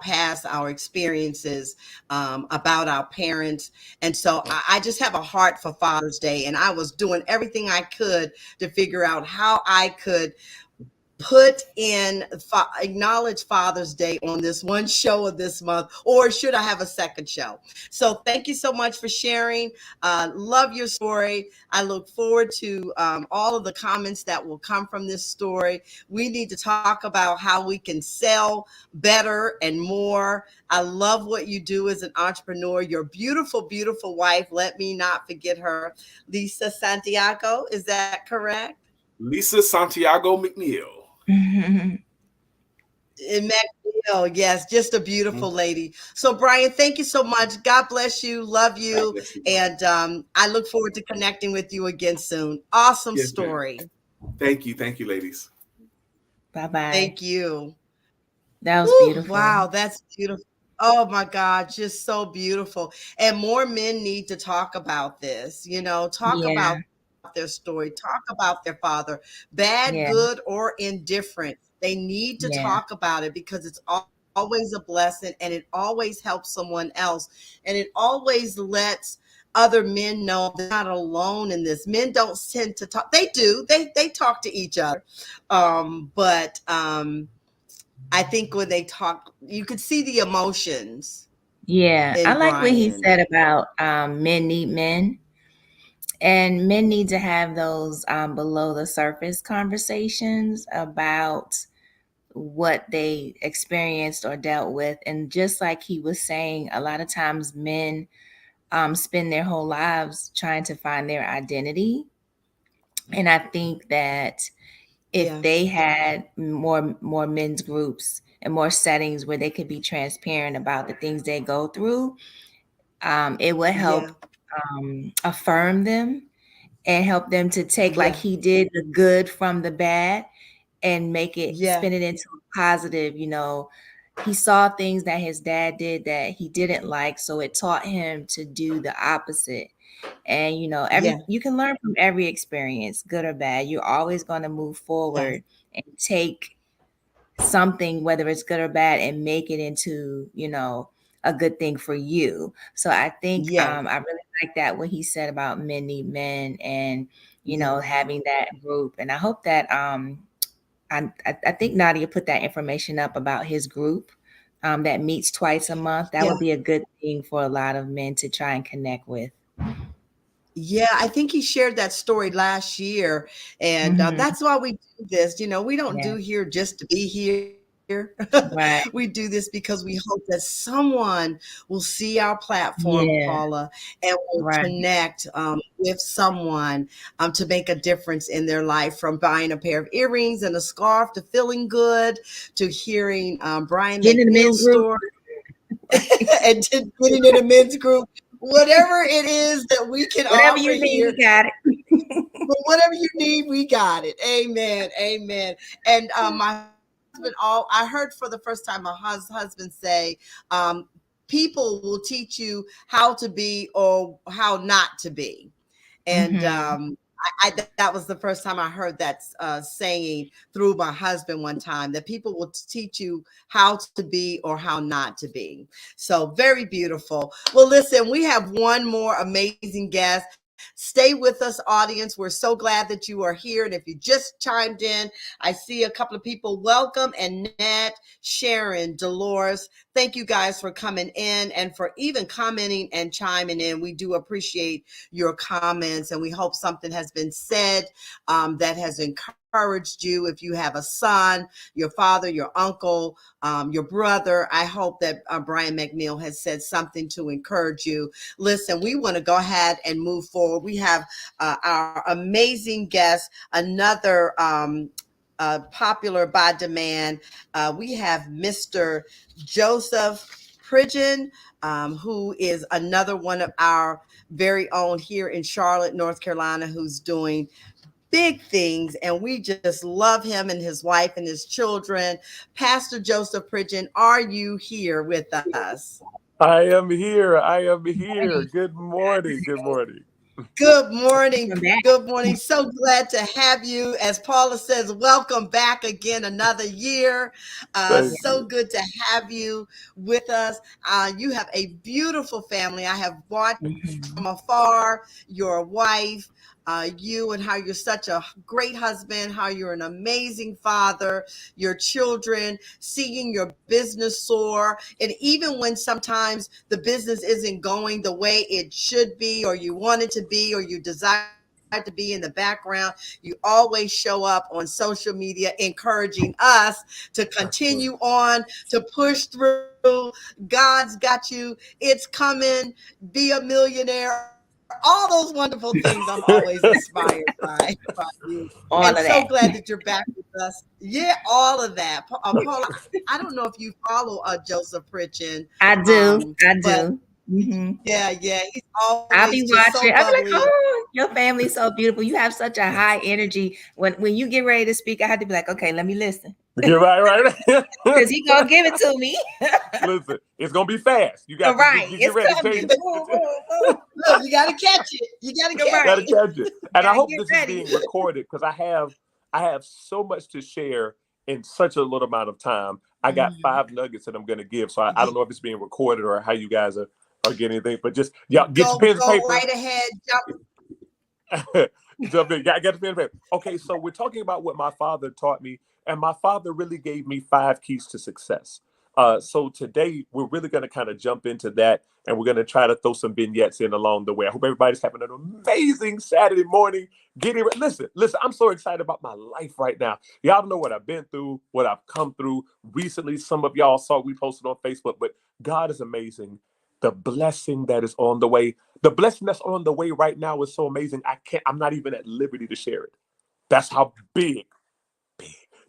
past, our experiences, about our parents. And so I just have a heart for Father's Day, and I was doing everything I could to figure out how I could put in acknowledge Father's Day on this one show of this month, or should I have a second show? So thank you so much for sharing. Love your story. I look forward to all of the comments that will come from this story. We need to talk about how we can sell better and more. I love what you do as an entrepreneur. Your beautiful, beautiful wife, let me not forget her, Lisa Santiago. Is that correct? Lisa Santiago McNeil. In McNeil, yes, just a beautiful lady. So, Brian, thank you so much. God bless you. Love God you. bless you. And I look forward to connecting with you again soon. Awesome Yes, ma'am. story. Thank you. Thank you, ladies. Bye bye. Thank you. That was Woo, beautiful. wow, that's beautiful. Oh my God, just so beautiful. And more men need to talk about this, talk Yeah. about their story, talk about their father, bad, Yeah. good, or indifferent. They need to Yeah. talk about it because it's always a blessing, and it always helps someone else. And it always lets other men know they're not alone in this. Men don't tend to talk. They do. They talk to each other. But I think when they talk, you could see the emotions Yeah. I in like what he Brian. said about men need men. And men need to have those below the surface conversations about what they experienced or dealt with. And just like he was saying, a lot of times men spend their whole lives trying to find their identity. And I think that if they Yes. had more men's groups and more settings where they could be transparent about the things they go through, it would help Yeah. affirm them and help them to take, like Yeah. he did, the good from the bad and make it Yeah. spin it into a positive. He saw things that his dad did that he didn't like, so it taught him to do the opposite. And Yeah. you can learn from every experience, good or bad. You're always going to move Yes. forward and take something, whether it's good or bad, and make it into a good thing for you. So I think Yes. I really like that what he said about men need men, and Yes. having that group. And I hope that I think Nadia put that information up about his group that meets twice a month. That Yeah. would be a good thing for a lot of men to try and connect with. Yeah, I think he shared that story last year, and Hmm. that's why we do this. We don't Yeah. do here just to be here. Right. We do this because we hope that someone will see our platform, Yeah. Paula, and will Right. connect with someone to make a difference in their life, from buying a pair of earrings and a scarf to feeling good to hearing Brian Getting in the men's McNeil's group. story and to getting in a men's group. Whatever it is that we can Whatever offer you need, here, we got it. but whatever you need, we got it. Amen. Amen. And my husband, I heard for the first time my husband say, people will teach you how to be or how not to be. And that was the first time I heard that saying through my husband one time, that people will teach you how to be or how not to be. So very beautiful. Well, listen, we have one more amazing guest. Stay with us, audience. We're so glad that you are here. And if you just chimed in, I see a couple of people. Welcome, Annette, Sharon, Dolores. Thank you guys for coming in and for even commenting and chiming in. We do appreciate your comments, and we hope something has been said that has encouraged you. If you have a son, your father, your uncle, your brother, I hope that Brian McNeil has said something to encourage you. Listen, we want to go ahead and move forward. We have our amazing guest, another popular by demand. We have Mr. Joseph Pridgeon, who is another one of our very own here in Charlotte, North Carolina, who's doing big things, and we just love him and his wife and his children. Pastor Joseph Pridgeon, are you here with us? I am here. I am here. Good morning. Good morning. Good morning. Good morning. So glad to have you. As Paula says, welcome back again, another year. So good to have you with us. You have a beautiful family. I have watched from afar your wife, you, and how you're such a great husband, how you're an amazing father, your children, seeing your business soar. And even when sometimes the business isn't going the way it should be, or you want it to be, or you desire to be in the background, you always show up on social media encouraging us to continue on, to push through. God's got you. It's coming. Be a millionaire. All those wonderful things I'm always inspired by you. And so glad that you're back with us. Yeah, all of that. Paula, I don't know if you follow Joseph Pridgeon. I do. Yeah, he's always I'll be just watching. so I'll be like, bubbly. oh, your family's so beautiful. You have such a high energy. When you get ready to speak, I have to be like, okay, let me listen. You're right. Because he's gonna give it to me. Listen, it's gonna be fast. You got to get ready. Look, you gotta catch it. You gotta catch it. And I hope this is being recorded, because I have so much to share in such a little amount of time. I got 5 nuggets that I'm gonna give. So I don't know if it's being recorded or how you guys are getting anything, but just y'all get your pens and paper. Go right ahead. Jump in. Get the pen and paper. Okay, so we're talking about what my father taught me, and my father really gave me 5 keys to success. So today we're really going to kind of jump into that, and we're going to try to throw some vignettes in along the way. I hope everybody's having an amazing Saturday morning. Listen, I'm so excited about my life right now. Y'all don't know what I've been through, what I've come through recently. Some of y'all saw we posted on Facebook, but God is amazing. The blessing that is on the way, right now is so amazing. I'm not even at liberty to share it. That's how big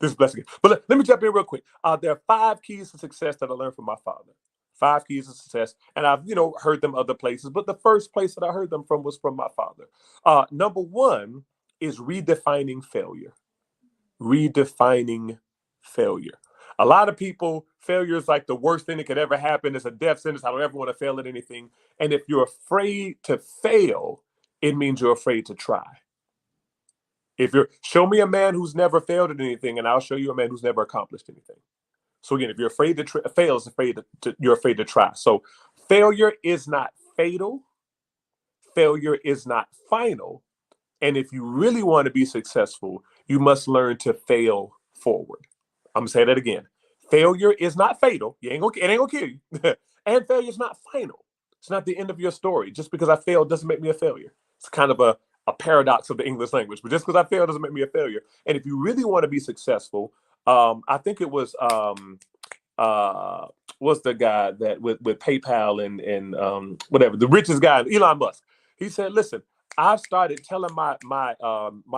this blessing is. But let me jump in real quick. There are 5 keys to success that I learned from my father. 5 keys to success. And I've, heard them other places, but the first place that I heard them from was from my father. Number 1 is redefining failure. Redefining failure. A lot of people, failure is like the worst thing that could ever happen. It's a death sentence. I don't ever want to fail at anything. And if you're afraid to fail, it means you're afraid to try. Show me a man who's never failed at anything, and I'll show you a man who's never accomplished anything. So again, if you're afraid to fail, you're afraid to try. So failure is not fatal. Failure is not final. And if you really want to be successful, you must learn to fail forward. I'm gonna say that again. Failure is not fatal. It ain't gonna kill you. And failure is not final. It's not the end of your story. Just because I failed doesn't make me a failure. It's kind of a paradox of the English language. But just because I failed doesn't make me a failure. And if you really want to be successful, I think it was what's the guy that with PayPal and whatever, the richest guy, Elon Musk. He said, listen, I've started telling my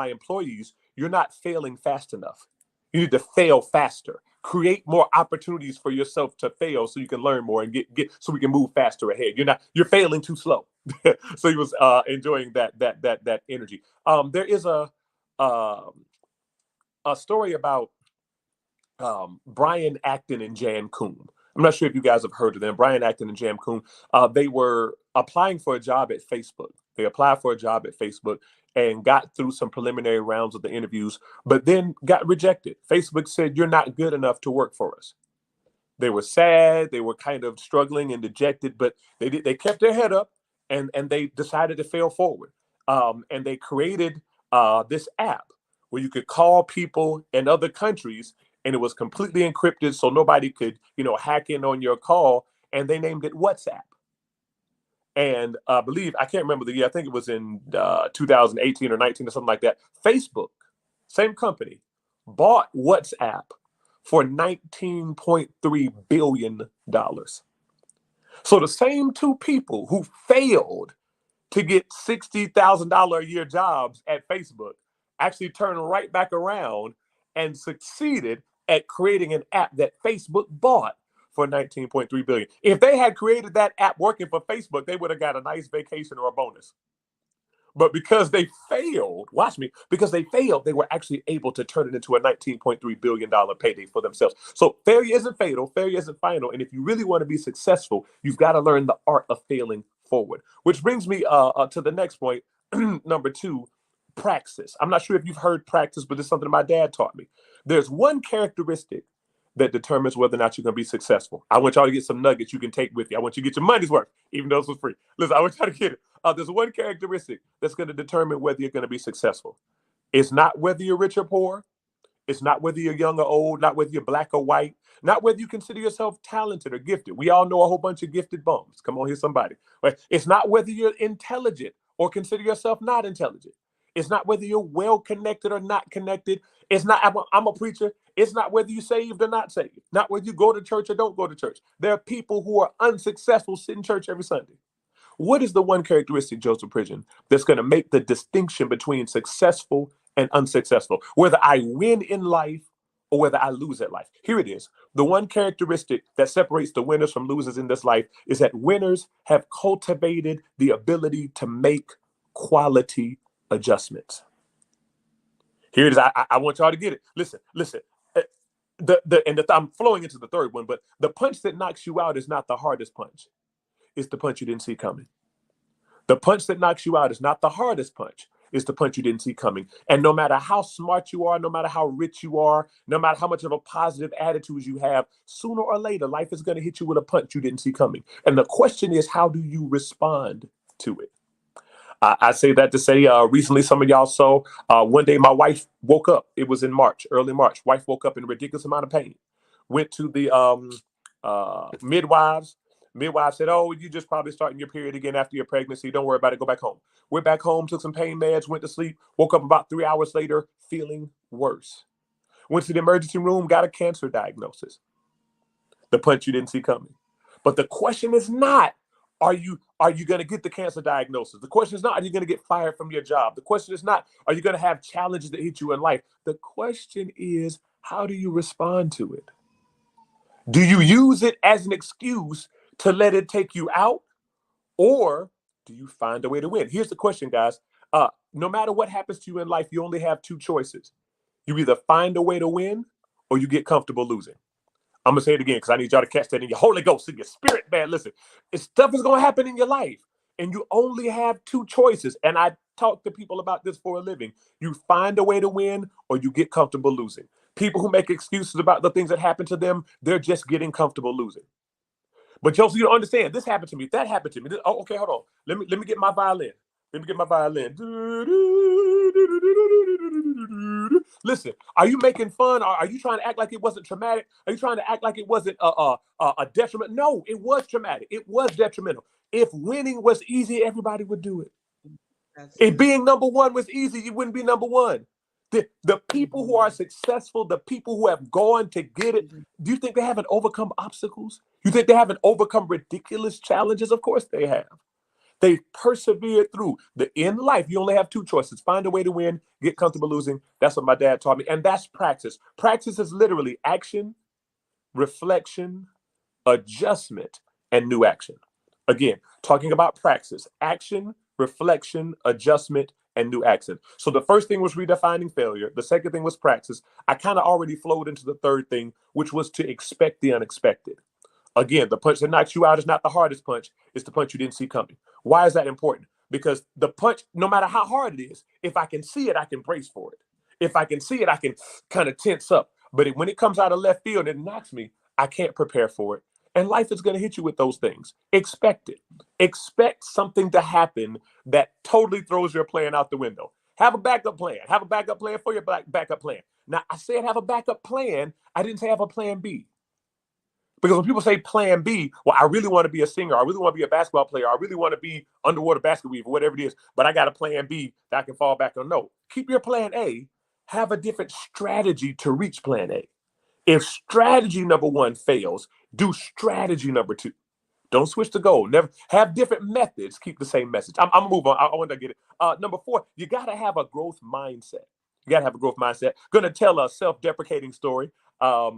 employees, you're not failing fast enough. You need to fail faster. Create more opportunities for yourself to fail so you can learn more and get so we can move faster ahead. You're failing too slow. So he was enjoying that energy. There is a story about Brian Acton and Jan Koum. I'm not sure if you guys have heard of them. Brian Acton and Jan Koum. They were applying for a job at Facebook. They applied for a job at Facebook and got through some preliminary rounds of the interviews, but then got rejected. Facebook said, you're not good enough to work for us. They were sad. They were kind of struggling and dejected, but they kept their head up and they decided to fail forward. And they created this app where you could call people in other countries, and it was completely encrypted so nobody could, hack in on your call. And they named it WhatsApp. And I believe, I can't remember the year, I think it was in 2018 or 19 or something like that. Facebook, same company, bought WhatsApp for $19.3 billion. So the same two people who failed to get $60,000 a year jobs at Facebook actually turned right back around and succeeded at creating an app that Facebook bought for $19.3 billion. If they had created that app working for Facebook, they would have got a nice vacation or a bonus. But because they failed, watch me, because they failed, they were actually able to turn it into a $19.3 billion payday for themselves. So failure isn't fatal, failure isn't final. And if you really want to be successful, you've got to learn the art of failing forward. Which brings me to the next point, number 2, praxis. I'm not sure if you've heard praxis, but it's something my dad taught me. There's one characteristic that determines whether or not you're going to be successful. I want y'all to get some nuggets you can take with you. I want you to get your money's worth, even though this was free. Listen, I want y'all to get it. There's one characteristic that's going to determine whether you're going to be successful. It's not whether you're rich or poor. It's not whether you're young or old, not whether you're black or white, not whether you consider yourself talented or gifted. We all know a whole bunch of gifted bums. Come on here, somebody. Right? It's not whether you're intelligent or consider yourself not intelligent. It's not whether you're well connected or not connected. It's not, I'm a preacher. It's not whether you're saved or not saved. Not whether you go to church or don't go to church. There are people who are unsuccessful sit in church every Sunday. What is the one characteristic, Joseph Pridgeon, that's going to make the distinction between successful and unsuccessful, whether I win in life or whether I lose at life? Here it is. The one characteristic that separates the winners from losers in this life is that winners have cultivated the ability to make quality adjustments. Here it is. I want y'all to get it. Listen. I'm flowing into the third one, but the punch that knocks you out is not the hardest punch. It's the punch you didn't see coming. The punch that knocks you out is not the hardest punch. It's the punch you didn't see coming. And no matter how smart you are, no matter how rich you are, no matter how much of a positive attitude you have, sooner or later, life is going to hit you with a punch you didn't see coming. And the question is, how do you respond to it? I say that to say recently, some of y'all saw one day my wife woke up. It was in March, early March. Wife woke up in a ridiculous amount of pain. Went to the midwives. Midwife said, oh, you just probably starting your period again after your pregnancy. Don't worry about it. Go back home. Went back home, took some pain meds, went to sleep, woke up about 3 hours later, feeling worse. Went to the emergency room, got a cancer diagnosis. The punch you didn't see coming. But the question is not, are you going to get the cancer diagnosis? The question is not, are you going to get fired from your job? The question is not, are you going to have challenges that hit you in life? The question is, how do you respond to it? Do you use it as an excuse to let it take you out? Or do you find a way to win? Here's the question, guys. No matter what happens to you in life, you only have 2 choices. You either find a way to win or you get comfortable losing. I'm going to say it again because I need y'all to catch that in your Holy Ghost, in your spirit, man. Listen, stuff is going to happen in your life and you only have 2 choices. And I talk to people about this for a living. You find a way to win or you get comfortable losing. People who make excuses about the things that happen to them, they're just getting comfortable losing. But Joseph, you don't understand. This happened to me. That happened to me. Oh, okay, hold on. Let me get my violin. Listen, are you making fun? Are you trying to act like it wasn't traumatic? Are you trying to act like it wasn't a detriment? No, it was traumatic. It was detrimental. If winning was easy, everybody would do it. If being number one was easy, you wouldn't be number one. The people who are successful, the people who have gone to get it, do you think they haven't overcome obstacles? You think they haven't overcome ridiculous challenges? Of course they have. They persevered through. In life, you only have two choices: find a way to win, get comfortable losing. That's what my dad taught me. And that's practice. Practice is literally action, reflection, adjustment, and new action. Again, talking about praxis: action, reflection, adjustment, and new action. So the first thing was redefining failure. The second thing was praxis. I kind of already flowed into the third thing, which was to expect the unexpected. Again, the punch that knocks you out is not the hardest punch. It's the punch you didn't see coming. Why is that important? Because the punch, no matter how hard it is, if I can see it, I can brace for it. If I can see it, I can kind of tense up. But when it comes out of left field and it knocks me, I can't prepare for it. And life is going to hit you with those things. Expect it. Expect something to happen that totally throws your plan out the window. Have a backup plan. Have a backup plan for your backup plan. Now, I said have a backup plan. I didn't say have a plan B. Because when people say plan B, well, I really want to be a singer. I really want to be a basketball player. I really want to be underwater basket weaver, whatever it is. But I got a plan B that I can fall back on. No, keep your plan A. Have a different strategy to reach plan A. If strategy number one fails, do strategy number two. Don't switch the goal. Never have different methods. Keep the same message. I'm gonna move on. I want to get it. Number four, you got to have a growth mindset. You got to have a growth mindset. Going to tell a self-deprecating story. I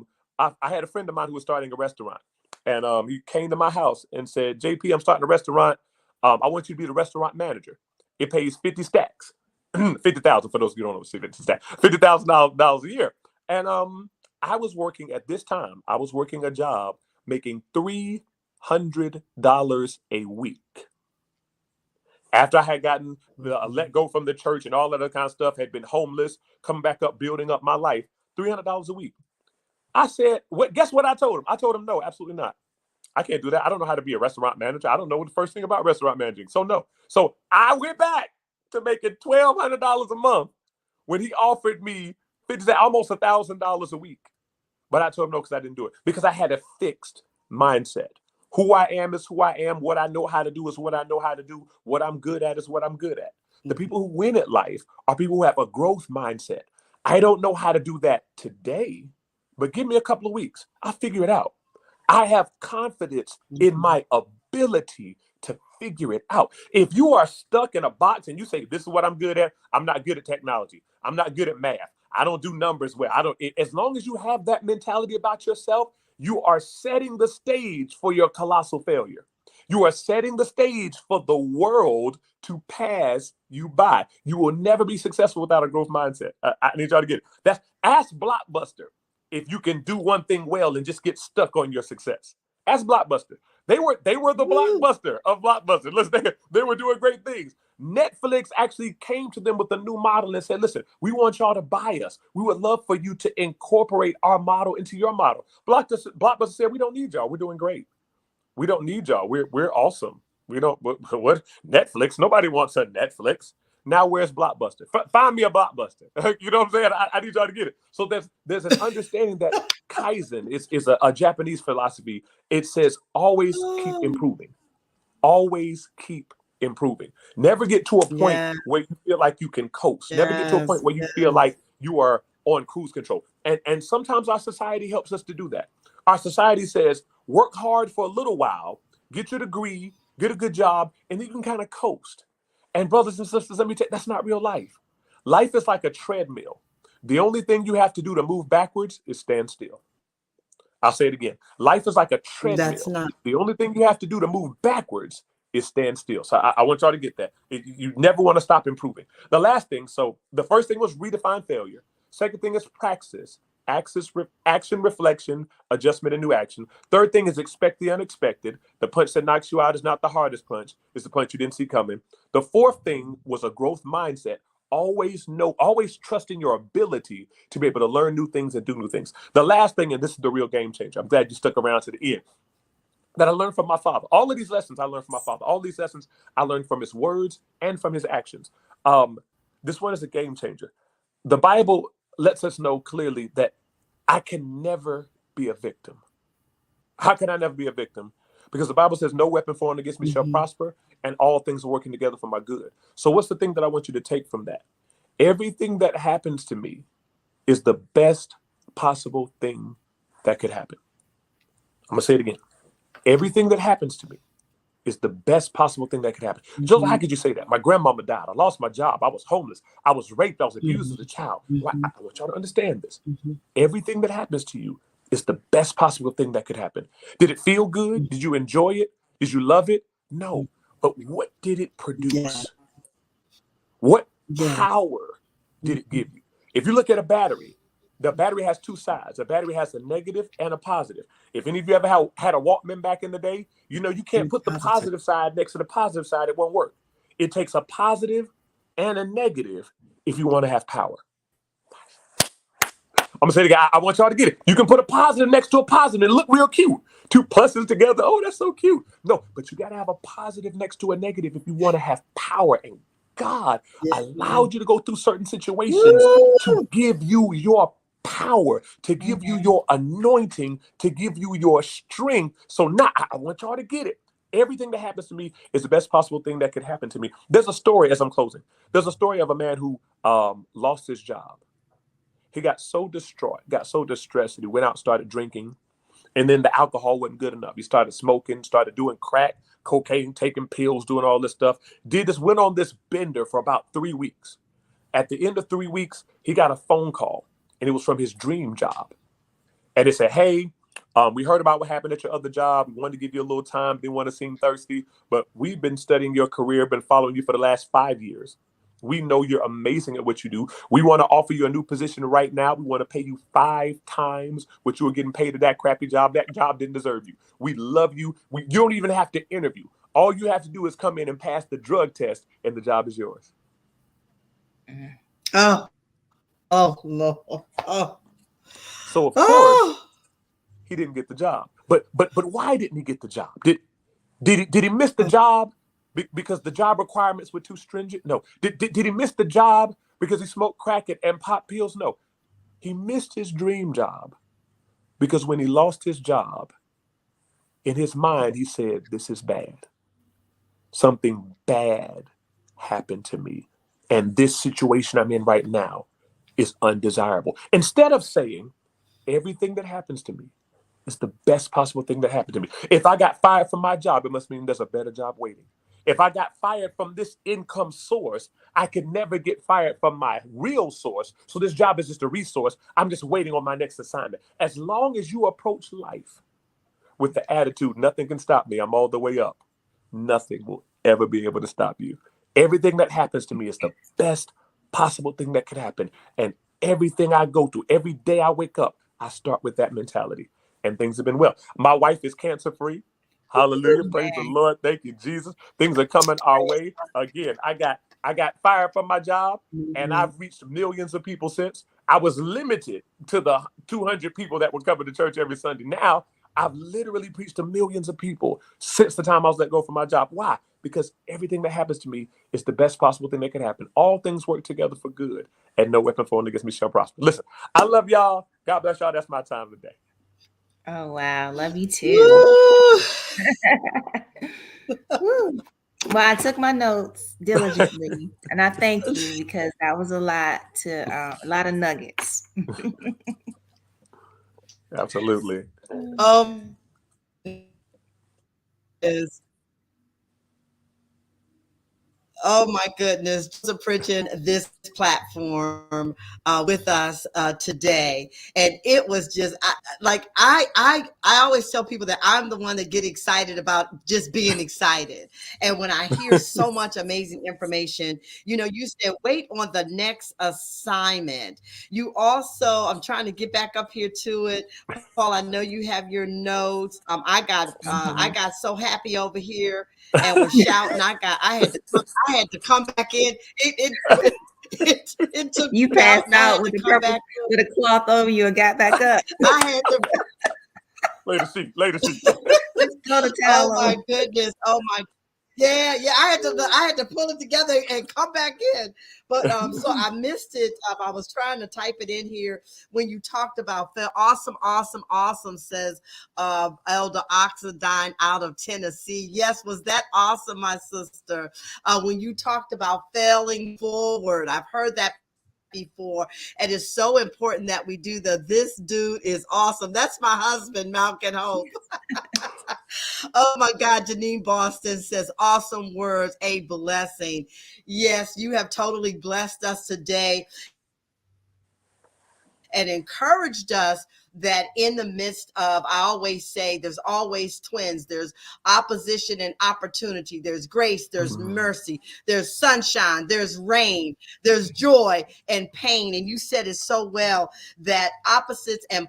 had a friend of mine who was starting a restaurant, and he came to my house and said, "JP, I'm starting a restaurant. I want you to be the restaurant manager. It pays 50 stacks, 50,000 for those who don't know, 50 stacks, $50,000 a year." And I was working at this time. I was working a job making $300 a week. After I had gotten let go from the church and all that other kind of stuff, had been homeless, coming back up, building up my life, $300 a week. I said, guess what I told him? I told him, no, absolutely not. I can't do that. I don't know how to be a restaurant manager. I don't know the first thing about restaurant managing. So no. So I went back to making $1,200 a month when he offered me almost $1,000 a week. But I told him no, because I didn't do it. Because I had a fixed mindset. Who I am is who I am. What I know how to do is what I know how to do. What I'm good at is what I'm good at. The people who win at life are people who have a growth mindset. I don't know how to do that today, but give me a couple of weeks. I'll figure it out. I have confidence in my ability to figure it out. If you are stuck in a box and you say, this is what I'm good at, I'm not good at technology. I'm not good at math. I don't do numbers well. As long as you have that mentality about yourself, you are setting the stage for your colossal failure. You are setting the stage for the world to pass you by. You will never be successful without a growth mindset. I need y'all to get it. Ask Blockbuster if you can do one thing well and just get stuck on your success. Ask Blockbuster. They were the Blockbuster of Blockbuster. Listen, they were doing great things. Netflix actually came to them with a new model and said, listen, we want y'all to buy us. We would love for you to incorporate our model into your model. Blockbuster said, we don't need y'all. We're doing great. We don't need y'all. We're awesome. We don't, what? Netflix? Nobody wants a Netflix. Now where's Blockbuster? Find me a Blockbuster. You know what I'm saying? I need y'all to get it. So there's an understanding that Kaizen is a Japanese philosophy. It says always keep improving. Always keep improving. Never get to a point where you feel like you can coast. Never get to a point where you feel like you are on cruise control. And sometimes our society helps us to do that. Our society says, work hard for a little while, get your degree, get a good job, and then you can kind of coast. And brothers and sisters, let me tell you, that's not real life. Life is like a treadmill. The only thing you have to do to move backwards is stand still. I'll say it again. Life is like a treadmill. The only thing you have to do to move backwards is stand still. So I want y'all to get that. You never want to stop improving. The last thing, so the first thing was redefine failure. Second thing is praxis. Action, reflection, adjustment, and new action. Third thing is expect the unexpected. The punch that knocks you out is not the hardest punch. It's the punch you didn't see coming. The fourth thing was a growth mindset. Always trust in your ability to be able to learn new things and do new things. The last thing, and this is the real game changer, I'm glad you stuck around to the end, that I learned from my father. All of these lessons I learned from my father. All these lessons I learned from his words and from his actions. This one is a game changer. The Bible lets us know clearly that I can never be a victim. How can I never be a victim? Because the Bible says no weapon formed against me shall prosper, and all things are working together for my good. So what's the thing that I want you to take from that? Everything that happens to me is the best possible thing that could happen. I'm gonna say it again. Everything that happens to me is the best possible thing that could happen. Joseph, how could you say that? My grandmama died. I lost my job. I was homeless. I was raped. I was abused as a child. Well, I want y'all to understand this. Everything that happens to you is the best possible thing that could happen. Did it feel good? Did you enjoy it? Did you love it? No. But what did it produce? Yeah. What Yeah. power did it give you? If you look at a battery, the battery has two sides. A battery has a negative and a positive. If any of you ever had a Walkman back in the day, you know you can't put the positive side next to the positive side. It won't work. It takes a positive and a negative if you want to have power. I'm gonna say it again. I want y'all to get it. You can put a positive next to a positive and look real cute. Two pluses together. Oh, that's so cute. No, but you got to have a positive next to a negative if you want to have power. And God allowed you to go through certain situations to give you your power, to give you your anointing, to give you your strength. So now I want y'all to get it. Everything that happens to me is the best possible thing that could happen to me. There's a story, as I'm closing, there's a story of a man who lost his job. He got so distraught, got so distressed that he went out and started drinking. And then the alcohol wasn't good enough. He started smoking, started doing crack, cocaine, taking pills, doing all this stuff. Went on this bender for about 3 weeks. At the end of 3 weeks, he got a phone call, and it was from his dream job. And it said, hey, we heard about what happened at your other job. We wanted to give you a little time. Didn't want to seem thirsty, but we've been studying your career, been following you for the last 5 years. We know you're amazing at what you do. We want to offer you a new position right now. We want to pay you 5 times what you were getting paid at that crappy job. That job didn't deserve you. We love you. You don't even have to interview. All you have to do is come in and pass the drug test, and the job is yours. Oh, no. Oh. So of course, he didn't get the job. But why didn't he get the job? Did he miss the job because the job requirements were too stringent? No. Did he miss the job because he smoked crack and popped pills? No. He missed his dream job because when he lost his job, in his mind, he said, this is bad. Something bad happened to me. And this situation I'm in right now is undesirable. Instead of saying, everything that happens to me is the best possible thing that happened to me. If I got fired from my job, it must mean there's a better job waiting. If I got fired from this income source, I could never get fired from my real source. So this job is just a resource. I'm just waiting on my next assignment. As long as you approach life with the attitude, nothing can stop me, I'm all the way up, nothing will ever be able to stop you. Everything that happens to me is the best possible thing that could happen. And everything I go through, every day I wake up, I start with that mentality. And things have been well. My wife is cancer-free. Hallelujah. Praise the Lord. Thank you, Jesus. Things are coming our way. Again, I got fired from my job, and I've reached millions of people since. I was limited to the 200 people that would come to church every Sunday. Now, I've literally preached to millions of people since the time I was let go from my job. Why? Because everything that happens to me is the best possible thing that can happen. All things work together for good, and no weapon formed against me shall prosper. Listen, I love y'all. God bless y'all. That's my time today. Oh, wow. Love you too. Woo. Well, I took my notes diligently, and I thank you because that was a lot of nuggets. Absolutely. Oh my goodness, Joseph Pritchett, this platform with us today. And it was just I always tell people that I'm the one that get excited about just being excited. And when I hear so much amazing information, you said, wait on the next assignment. You also, I'm trying to get back up here to it. Paul, I know you have your notes. I got so happy over here and was shouting. I had to come back in. It took you passed out with a cloth over you and got back up. I had to later seat. Let's go to towel. Oh my goodness. Oh my. Yeah. I had to pull it together and come back in. But so I missed it. I was trying to type it in here when you talked about awesome, says Elder Oxidine out of Tennessee. Yes, was that awesome, my sister? When you talked about failing forward, I've heard that before. And it's so important that we do this dude is awesome. That's my husband, Malcolm Hope. Oh my God, Janine Boston says, awesome words, a blessing. Yes, you have totally blessed us today and encouraged us that in the midst of, I always say, there's always twins. There's opposition and opportunity. There's grace, there's mercy, there's sunshine, there's rain, there's joy and pain. And you said it so well that opposites and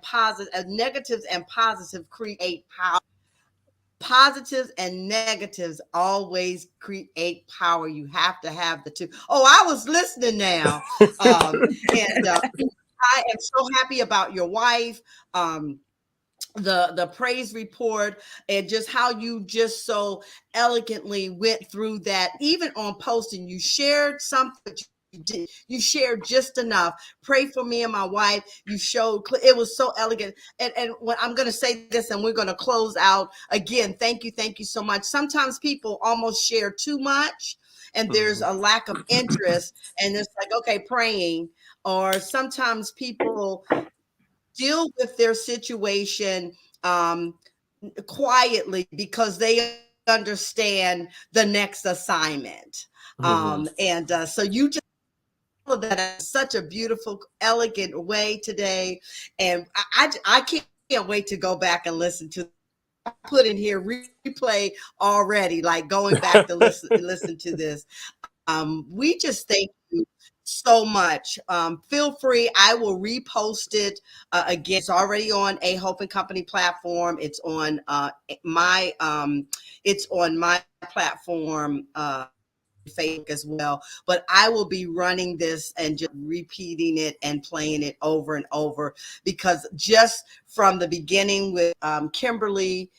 negatives and positives create power. Positives and negatives always create power. You have to have the two. Oh, I was listening now. I am so happy about your wife, the praise report, and just how you just so elegantly went through that. Even on posting, you shared something. You shared just enough. Pray for me and my wife. You showed it was so elegant. And when I'm going to say this, and we're going to close out again. Thank you so much. Sometimes people almost share too much, and there's a lack of interest, and it's like, okay, praying. Or sometimes people deal with their situation quietly because they understand the next assignment. So you just all of that in such a beautiful, elegant way today. And I can't wait to go back and listen to. I put in here replay already, like going back to listen to this. We just thank you so much. Feel free. I will repost it again. It's already on A Hope and Company platform. It's on my platform. Facebook as well, but I will be running this and just repeating it and playing it over and over, because just from the beginning with Kimberly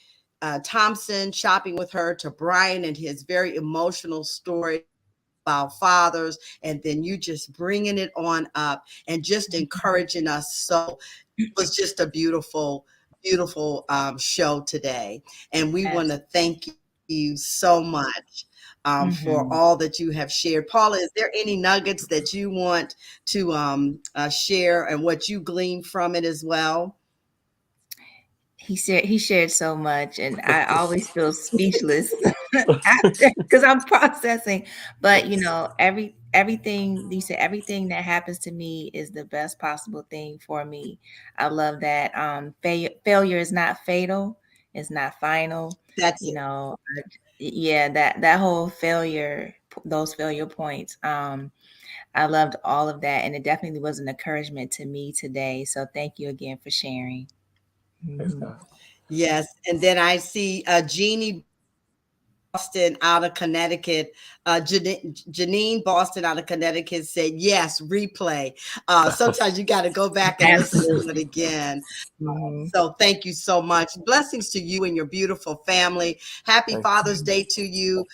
Thompson, shopping with her, to Brian and his very emotional story about fathers, and then you just bringing it on up and just encouraging us. So it was just a beautiful show today, and we want to thank you so much for all that you have shared. Paula, is there any nuggets that you want to share and what you gleaned from it as well? He shared so much, and I always feel speechless because I'm processing. But everything he said, everything that happens to me is the best possible thing for me. I love that. Failure is not fatal. It's not final. That's yeah, that whole failure, those failure points. I loved all of that, and it definitely was an encouragement to me today. So thank you again for sharing. Yes, and then I see Jeannie Boston out of Connecticut. Janine Boston out of Connecticut said, yes, replay. Sometimes you got to go back and listen to it again. So thank you so much. Blessings to you and your beautiful family. Happy Father's Day to you.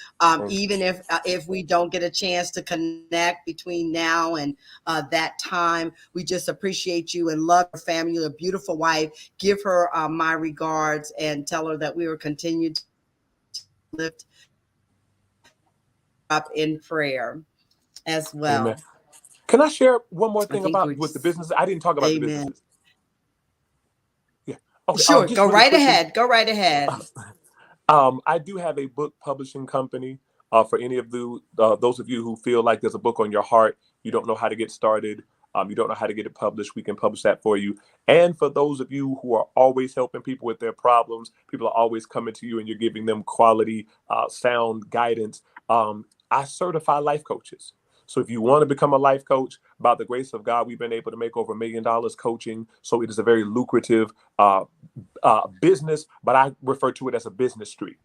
Even if we don't get a chance to connect between now and that time, we just appreciate you and love your family. You're a beautiful wife. Give her my regards and tell her that we will continue to lift up in prayer as well. Amen. Can I share one more thing with the business? I didn't talk about the businesses. Yeah. Okay. Sure. Go really right ahead. Go right ahead. I do have a book publishing company. For any of those of you who feel like there's a book on your heart, you don't know how to get started, you don't know how to get it published, we can publish that for you. And for those of you who are always helping people with their problems, people are always coming to you and you're giving them quality, sound guidance. I certify life coaches. So if you want to become a life coach, by the grace of God, we've been able to make over $1 million coaching. So it is a very lucrative business, but I refer to it as a business street.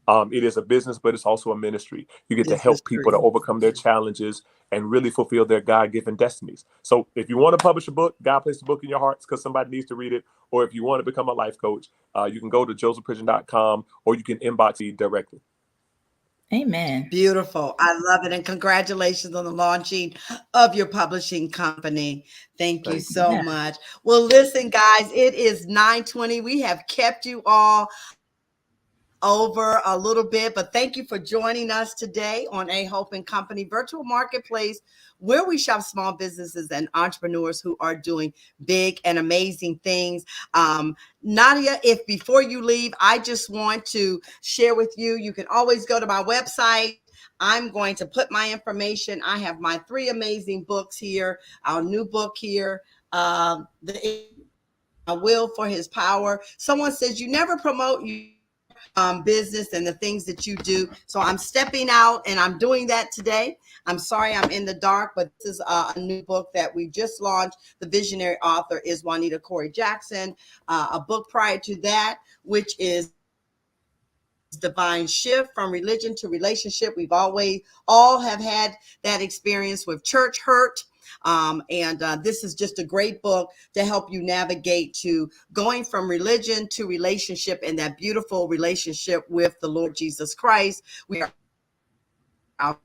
It is a business, but it's also a ministry. You get to help people to overcome their challenges and really fulfill their God-given destinies. So if you want to publish a book, God placed a book in your hearts because somebody needs to read it. Or if you want to become a life coach, you can go to josephpridgeon.com or you can inbox me directly. Amen. Beautiful. I love it. And congratulations on the launching of your publishing company. Thank you so much. Well, listen, guys, it is 9:20. We have kept you all over a little bit, but thank you for joining us today on A Hope and Company Virtual Marketplace, where we shop small businesses and entrepreneurs who are doing big and amazing things. Nadia, if before you leave, I just want to share with you, you can always go to my website. I'm going to put my information. I have my 3 amazing books here, our new book here, the Will for His Power. Someone says you never promote your business and the things that you do. So I'm stepping out and I'm doing that today. I'm sorry I'm in the dark, but this is a new book that we just launched. The visionary author is Juanita Corey Jackson. A book prior to that, which is Divine Shift from Religion to Relationship. We've all have had that experience with church hurt. This is just a great book to help you navigate to going from religion to relationship and that beautiful relationship with the Lord Jesus Christ. We are out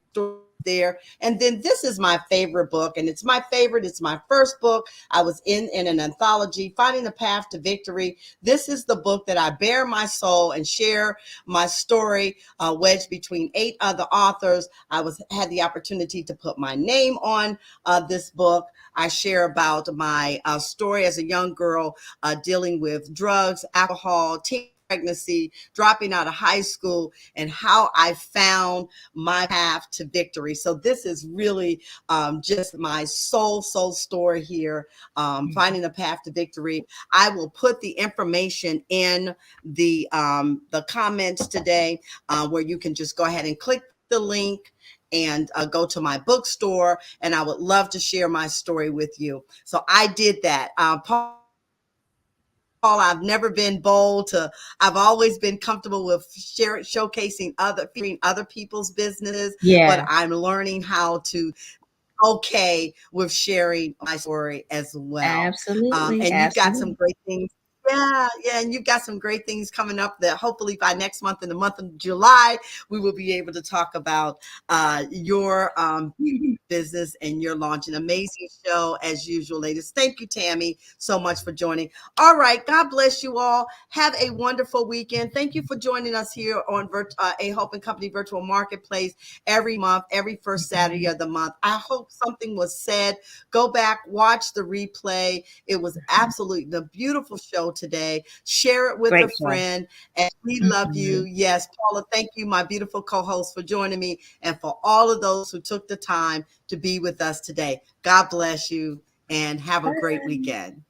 there. And then this is my favorite book, and it's my favorite. It's my first book. I was in an anthology, Finding the Path to Victory. This is the book that I bare my soul and share my story, wedged between 8 other authors. I had the opportunity to put my name on this book. I share about my story as a young girl dealing with drugs, alcohol, pregnancy, dropping out of high school, and how I found my path to victory. So this is really just my soul story here, finding the path to victory. I will put the information in the comments today where you can just go ahead and click the link and go to my bookstore, and I would love to share my story with you. So I did that. Paul, I've never been bold I've always been comfortable with showcasing featuring other people's businesses, but I'm learning how to okay with sharing my story as well. Absolutely. And you've got some great things. Yeah. And you've got some great things coming up that hopefully by next month, in the month of July, we will be able to talk about your business and your launch. An amazing show as usual, ladies. Thank you, Tammy, so much for joining. All right. God bless you all. Have a wonderful weekend. Thank you for joining us here on A Hope and Company Virtual Marketplace every month, every first Saturday of the month. I hope something was said. Go back, watch the replay. It was absolutely the beautiful show today. Share it with a friend, and we love you. Yes, Paula, thank you, my beautiful co-host, for joining me, and for all of those who took the time to be with us today. God bless you, and have a great weekend.